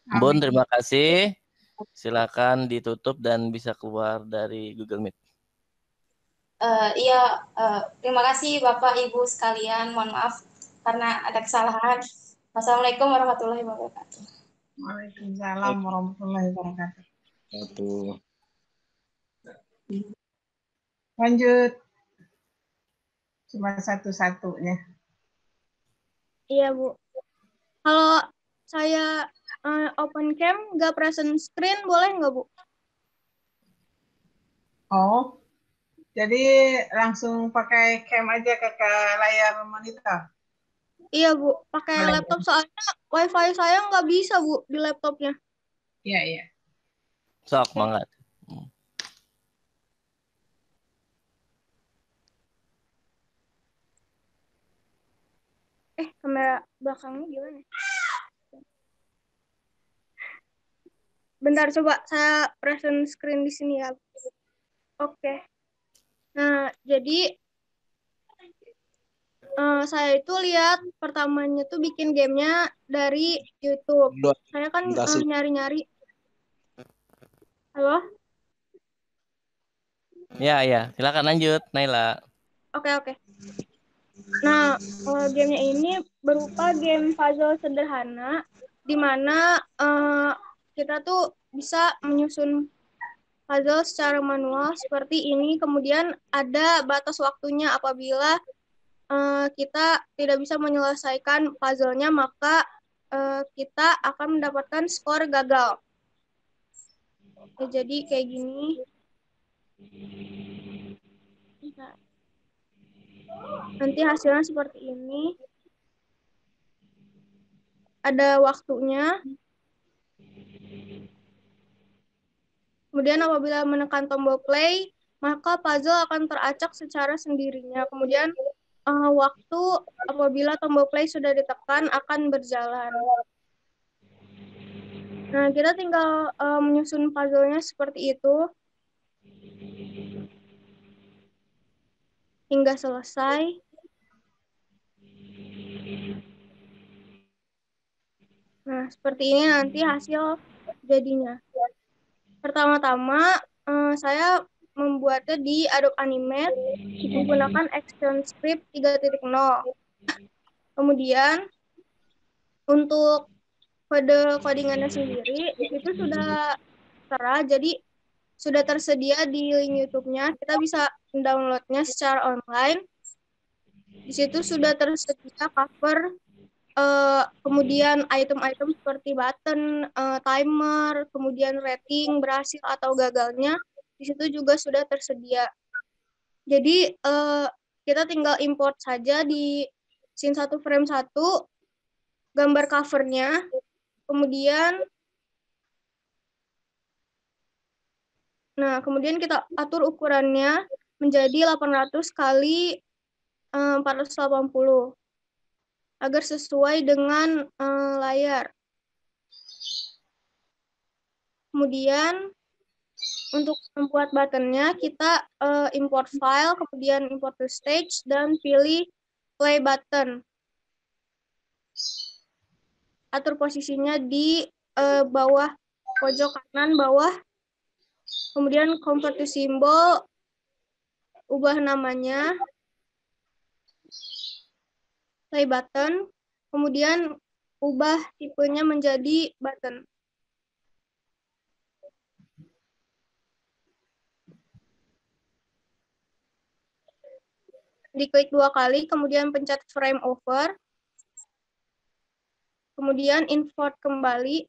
Bun, terima kasih. Silakan ditutup dan bisa keluar dari Google Meet. Iya, terima kasih Bapak Ibu sekalian. Mohon maaf karena ada kesalahan. Wassalamualaikum warahmatullahi wabarakatuh. Waalaikumsalam warahmatullahi wabarakatuh. Lanjut. Cuma satu-satunya. Iya, Bu. Kalau saya open cam nggak present screen boleh nggak, Bu? Oh, jadi langsung pakai cam aja ke layar monitor? Iya, Bu. Pakai Boleh. laptop soalnya WiFi saya nggak bisa, Bu, di laptopnya. Iya, iya. Sok, mangga. Kamera belakangnya gimana? Bentar, coba saya present screen di sini ya. Oke. Nah, jadi saya itu lihat pertamanya tuh bikin gamenya dari YouTube. Saya kan nyari-nyari. Halo? Ya, silakan lanjut, Naila. Oke. Nah, gamenya ini berupa game puzzle sederhana, di mana kita tuh bisa menyusun puzzle secara manual seperti ini. Kemudian ada batas waktunya, apabila kita tidak bisa menyelesaikan puzzle-nya, maka kita akan mendapatkan skor gagal. Ya, jadi kayak gini. Nanti hasilnya seperti ini. Ada waktunya. Kemudian apabila menekan tombol play, maka puzzle akan teracak secara sendirinya. Kemudian waktu apabila tombol play sudah ditekan akan berjalan. Nah, kita tinggal menyusun puzzle-nya seperti itu hingga selesai. Nah, seperti ini nanti hasil jadinya. Pertama-tama saya membuatnya di Adobe Animate menggunakan ActionScript 3.0. Kemudian untuk kode codingannya sendiri itu sudah tertera, jadi sudah tersedia di link YouTube-nya. Kita bisa downloadnya secara online. Di situ sudah tersedia cover, kemudian item-item seperti button, timer, kemudian rating berhasil atau gagalnya. Di situ juga sudah tersedia. Jadi kita tinggal import saja di scene 1 frame 1 gambar covernya, kemudian kita atur ukurannya menjadi 800 kali 480 agar sesuai dengan layar. Kemudian untuk membuat buttonnya kita import file, kemudian import to stage dan pilih play button. Atur posisinya di bawah pojok kanan bawah. Kemudian convert to symbol, ubah namanya play button, kemudian ubah tipenya menjadi button. Diklik 2 kali, kemudian pencet frame over, kemudian import kembali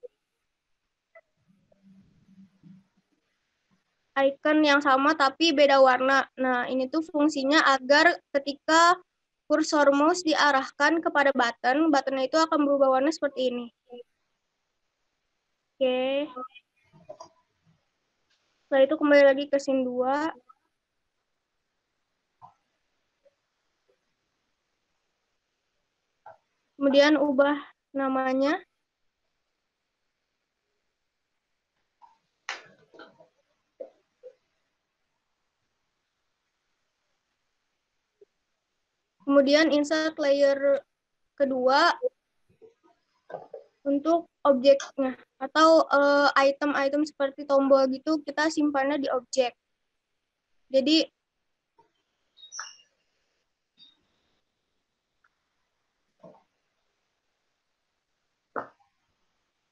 icon yang sama tapi beda warna. Nah, ini tuh fungsinya agar ketika kursor mouse diarahkan kepada button, buttonnya itu akan berubah warna seperti ini. Oke. Setelah itu kembali lagi ke scene 2. Kemudian ubah namanya. Kemudian insert layer kedua untuk objeknya, atau item-item seperti tombol gitu kita simpannya di objek. Jadi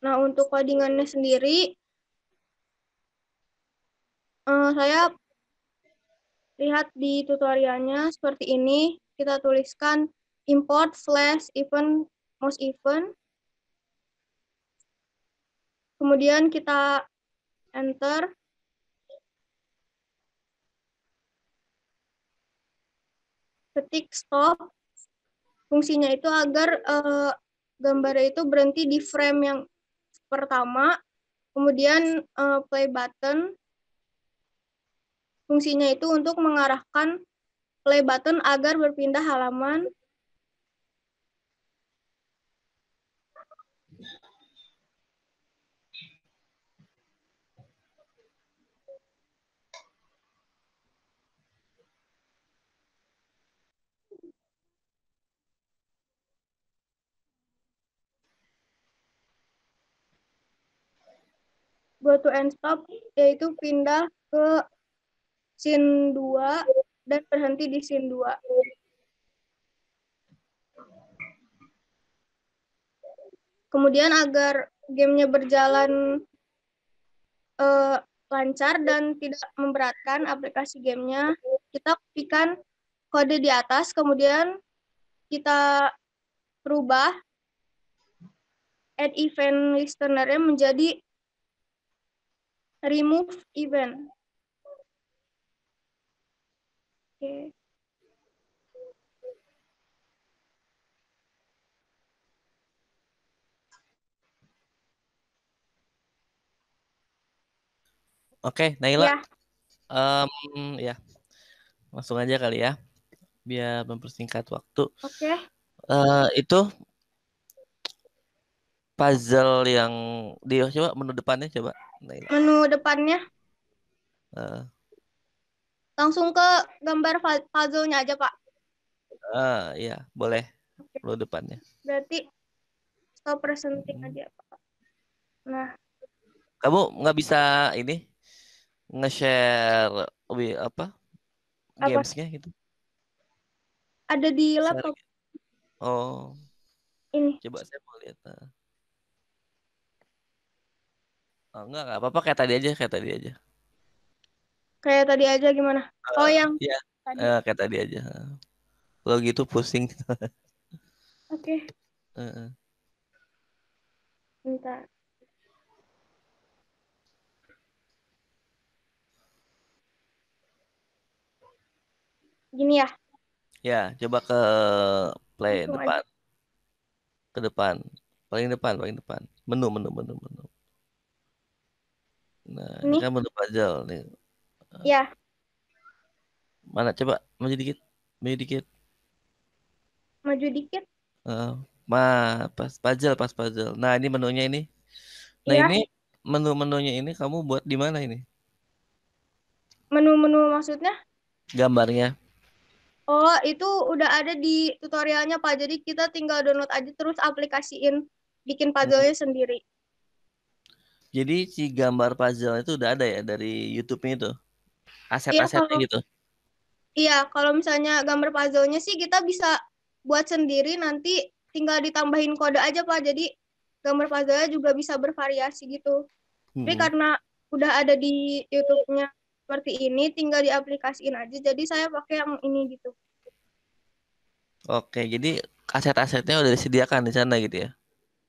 untuk codingannya sendiri saya lihat di tutorialnya seperti ini. Kita tuliskan import flash event mouse event. Kemudian kita enter. Ketik stop. Fungsinya itu agar gambarnya itu berhenti di frame yang pertama, kemudian play button. Fungsinya itu untuk mengarahkan play button agar berpindah halaman. Go to and stop, yaitu pindah ke scene 2 dan berhenti di scene 2. Kemudian agar gamenya berjalan lancar dan tidak memberatkan aplikasi gamenya, kita kopikan kode di atas, kemudian kita rubah add event listener-nya menjadi remove event. Oke. Oke, Naila. Ya. Ya, langsung aja kali ya, biar mempersingkat waktu. Oke. Itu puzzle yang coba menu depannya coba, Naila. Menu depannya Uh, langsung ke gambar puzzle-nya aja, Pak. Ya, boleh. Menu depannya. Berarti stop presenting aja, Pak. Nah, Kamu nggak bisa ini nge-share apa? Games-nya gitu. Ada di laptop. Oh. Ini. Coba saya mau lihat. Oh, enggak apa-apa, kayak tadi aja. Kayak tadi aja gimana? Oh, yang iya. tadi. Kayak tadi aja. Kalau gitu pusing. Oke. Bentar. Gini ya? Ya, coba ke play Langsung depan. aja. Ke depan. Paling depan. Menu. Nah, ini kan menu puzzle nih. Ya. Mana coba maju dikit. Maju dikit. Pas puzzle. Nah, ini menunya ini. Nah, ya. ini menu-menunya ini kamu buat di mana ini? Menu-menu maksudnya? Gambarnya. Oh, itu udah ada di tutorialnya, Pak. Jadi kita tinggal download aja terus aplikasiin bikin puzzle-nya sendiri. Jadi si gambar puzzle itu udah ada ya dari YouTube-nya itu? Aset-asetnya gitu? Iya, kalau misalnya gambar puzzle-nya sih kita bisa buat sendiri, nanti tinggal ditambahin kode aja, Pak. Jadi gambar puzzle-nya juga bisa bervariasi gitu. Tapi karena udah ada di YouTube-nya seperti ini, tinggal diaplikasiin aja. Jadi saya pakai yang ini gitu. Oke, jadi aset-asetnya udah disediakan di sana gitu ya?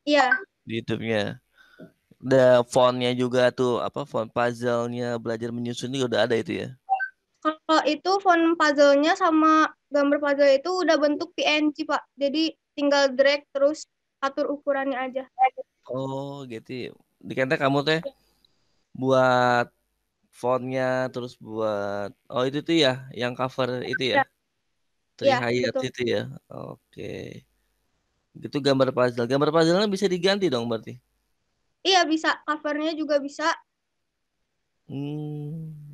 Iya. Di YouTube-nya. Ada font-nya juga tuh, font puzzle-nya, belajar menyusun juga udah ada itu ya? Kalau itu font puzzle-nya sama gambar puzzle itu udah bentuk PNG, Pak. Jadi tinggal drag terus atur ukurannya aja. Oh, gitu. Dikata kamu teh buat font-nya, terus buat itu tuh ya, yang cover itu ya? Trihayat itu ya. Oke. Gitu gambar puzzle. Gambar puzzle-nya bisa diganti dong berarti? Iya, bisa. Covernya juga bisa.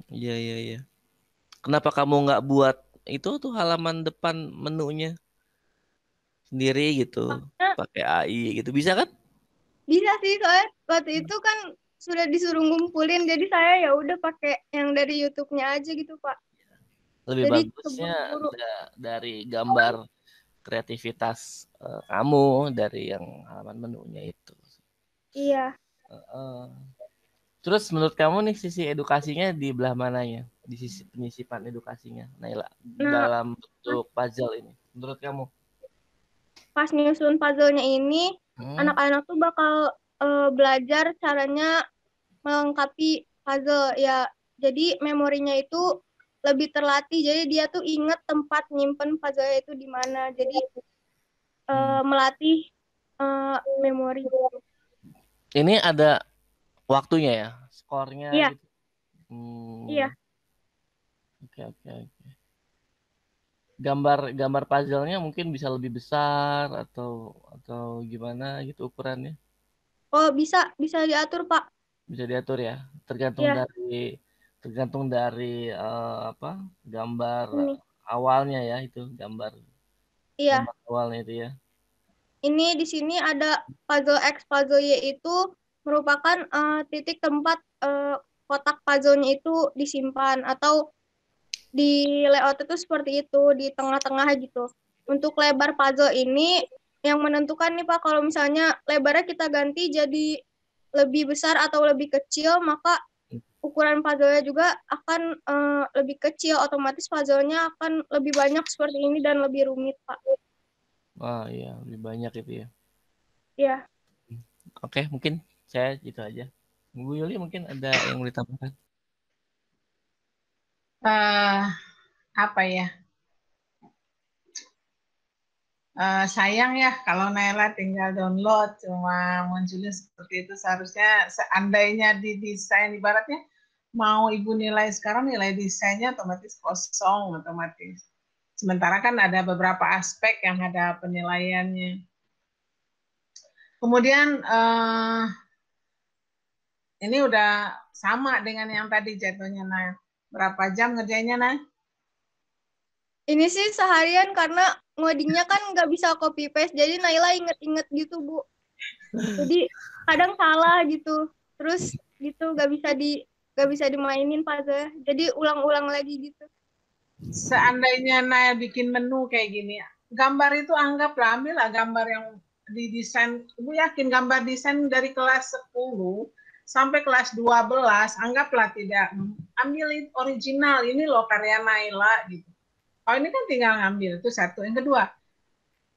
Iya. Kenapa kamu nggak buat itu tuh halaman depan menunya sendiri gitu, pakai AI gitu, bisa kan? Bisa sih, soalnya waktu itu kan sudah disuruh ngumpulin, jadi saya ya udah pakai yang dari YouTube-nya aja gitu, Pak. Lebih jadi, bagusnya dari gambar kreativitas kamu dari yang halaman menunya itu. Iya. Terus menurut kamu nih sisi edukasinya di belah mananya? Di sisi penyisipan edukasinya, Naila, dalam bentuk puzzle ini, menurut kamu? Pas nyusun puzzle-nya ini, anak-anak tuh bakal belajar caranya melengkapi puzzle ya. Jadi memorinya itu lebih terlatih. Jadi dia tuh inget tempat nyimpen puzzle itu di mana. Jadi melatih memori. Ini ada waktunya ya, skornya Iya. gitu. Iya. Oke. Gambar puzzle-nya mungkin bisa lebih besar atau gimana gitu ukurannya? Oh, bisa diatur, Pak. Bisa diatur ya, tergantung Iya. dari gambar Ini. awalnya ya, itu gambar Iya. awalnya itu ya. Ini di sini ada puzzle X, puzzle Y itu merupakan titik tempat kotak puzzle-nya itu disimpan atau di layout itu seperti itu di tengah-tengah gitu. Untuk lebar puzzle ini yang menentukan nih Pak, kalau misalnya lebarnya kita ganti jadi lebih besar atau lebih kecil, maka ukuran puzzle-nya juga akan lebih kecil, otomatis puzzle-nya akan lebih banyak seperti ini dan lebih rumit, Pak. Wah, iya, lebih banyak itu ya. Iya. Oke, mungkin saya gitu aja. Bu Yuli mungkin ada yang mau ditambahkan? Apa ya? Sayang ya kalau Naila tinggal download cuma munculnya seperti itu. Seharusnya seandainya didesain ibaratnya mau ibu nilai sekarang, nilai desainnya otomatis kosong otomatis. Sementara kan ada beberapa aspek yang ada penilaiannya. Kemudian ini udah sama dengan yang tadi jatuhnya, Nay. Berapa jam ngerjainnya, Nay? Ini sih seharian karena ngodingnya kan nggak bisa copy paste, jadi Naila inget-inget gitu, Bu. Jadi kadang salah gitu, terus gitu nggak bisa dimainin puzzle, jadi ulang-ulang lagi gitu. Seandainya Naila bikin menu kayak gini, gambar itu anggaplah, ambillah gambar yang didesain. Ibu yakin gambar desain dari kelas 10 sampai kelas 12, anggaplah tidak, ambil original, ini loh karya Naila gitu. Oh ini kan tinggal ngambil, itu satu. Yang kedua,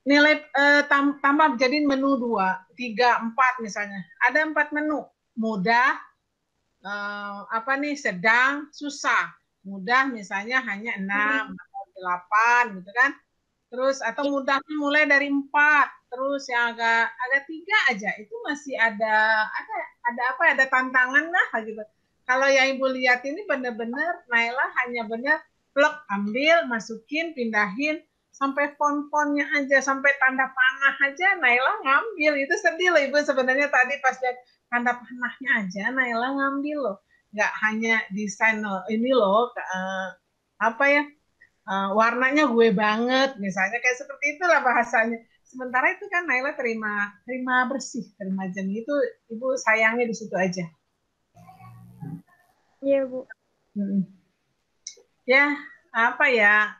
nilai tambah jadi menu 2, 3, 4 misalnya. Ada 4 menu, mudah, sedang, susah. Mudah misalnya hanya 6 atau 8 gitu kan. Terus atau mudah mulai dari 4, terus yang agak 3 aja itu masih ada tantangan lah gitu. Kalau yang Ibu lihat ini benar-benar Naila hanya benar plug, ambil, masukin, pindahin, sampai font-fontnya aja, sampai tanda panah aja Naila ngambil. Itu sedih loh Ibu sebenarnya tadi pas lihat tanda panahnya aja Naila ngambil loh. Nggak hanya desain ini loh, warnanya gue banget, misalnya kayak seperti itulah bahasanya. Sementara itu kan Naila terima bersih, terima jernih, itu Ibu sayangnya di situ aja. Iya, Bu. Ya,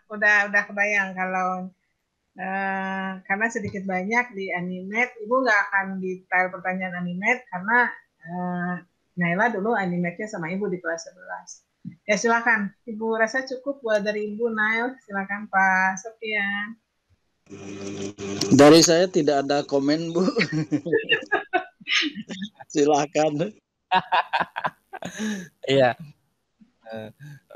udah kebayang kalau karena sedikit banyak di Animate, Ibu nggak akan detail pertanyaan Animate karena Naila dulu Animate-nya sama Ibu di kelas 11. Ya silakan, Ibu rasa cukup buat dari Ibu Nail, silakan Pak Sofian. Dari saya tidak ada komen, Bu. Silakan. Iya.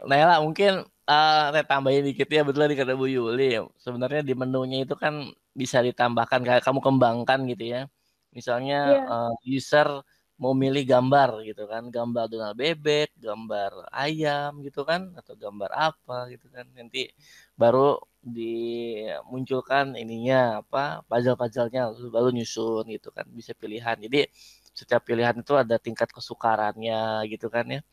Naila mungkin saya tambahin dikit ya, betul di kata Bu Yuli. Sebenarnya di menunya itu kan bisa ditambahkan kayak kamu kembangkan gitu ya. Misalnya user mau milih gambar gitu kan, gambar Donald bebek, gambar ayam gitu kan, atau gambar apa gitu kan. Nanti baru dimunculkan ininya puzzle-puzzlenya baru nyusun gitu kan, bisa pilihan. Jadi setiap pilihan itu ada tingkat kesukarannya gitu kan ya.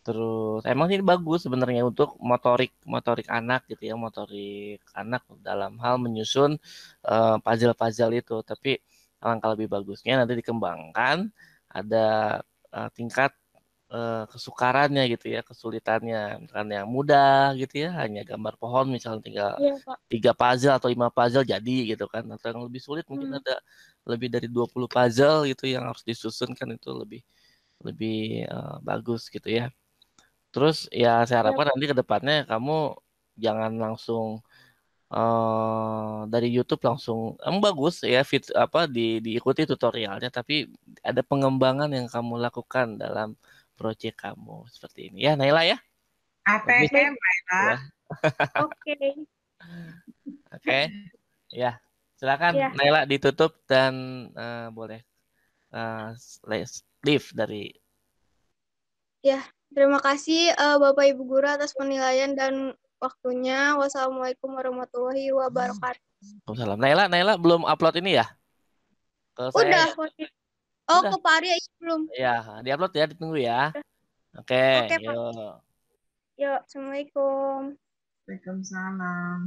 Terus emang ini bagus sebenarnya untuk motorik anak gitu ya, motorik anak dalam hal menyusun puzzle itu. Tapi alangkah lebih bagusnya nanti dikembangkan ada tingkat kesukarannya gitu ya, kesulitannya. Misalkan yang mudah gitu ya, hanya gambar pohon misalnya tinggal 3 puzzle atau 5 puzzle jadi gitu kan. Atau yang lebih sulit mungkin ada lebih dari 20 puzzle gitu yang harus disusun kan, itu lebih bagus gitu ya. Terus ya saya harapkan nanti ke depannya kamu jangan langsung dari YouTube langsung bagus ya diikuti tutorialnya, tapi ada pengembangan yang kamu lakukan dalam proyek kamu seperti ini ya Naila ya. ATM Naila. Oke. Oke. Ya. Silakan Iya. Naila ditutup dan boleh leave dari. Ya, terima kasih Bapak Ibu Guru atas penilaian dan waktunya. Wassalamualaikum warahmatullahi wabarakatuh. Waalaikumsalam. Naila belum upload ini ya? Ke saya Udah. ya? Oh, Udah. ke Pak Arya belum? Ya, diupload ya, ditunggu ya. Oke, Oke, Pak. yuk. Yuk, Assalamualaikum. Waalaikumsalam.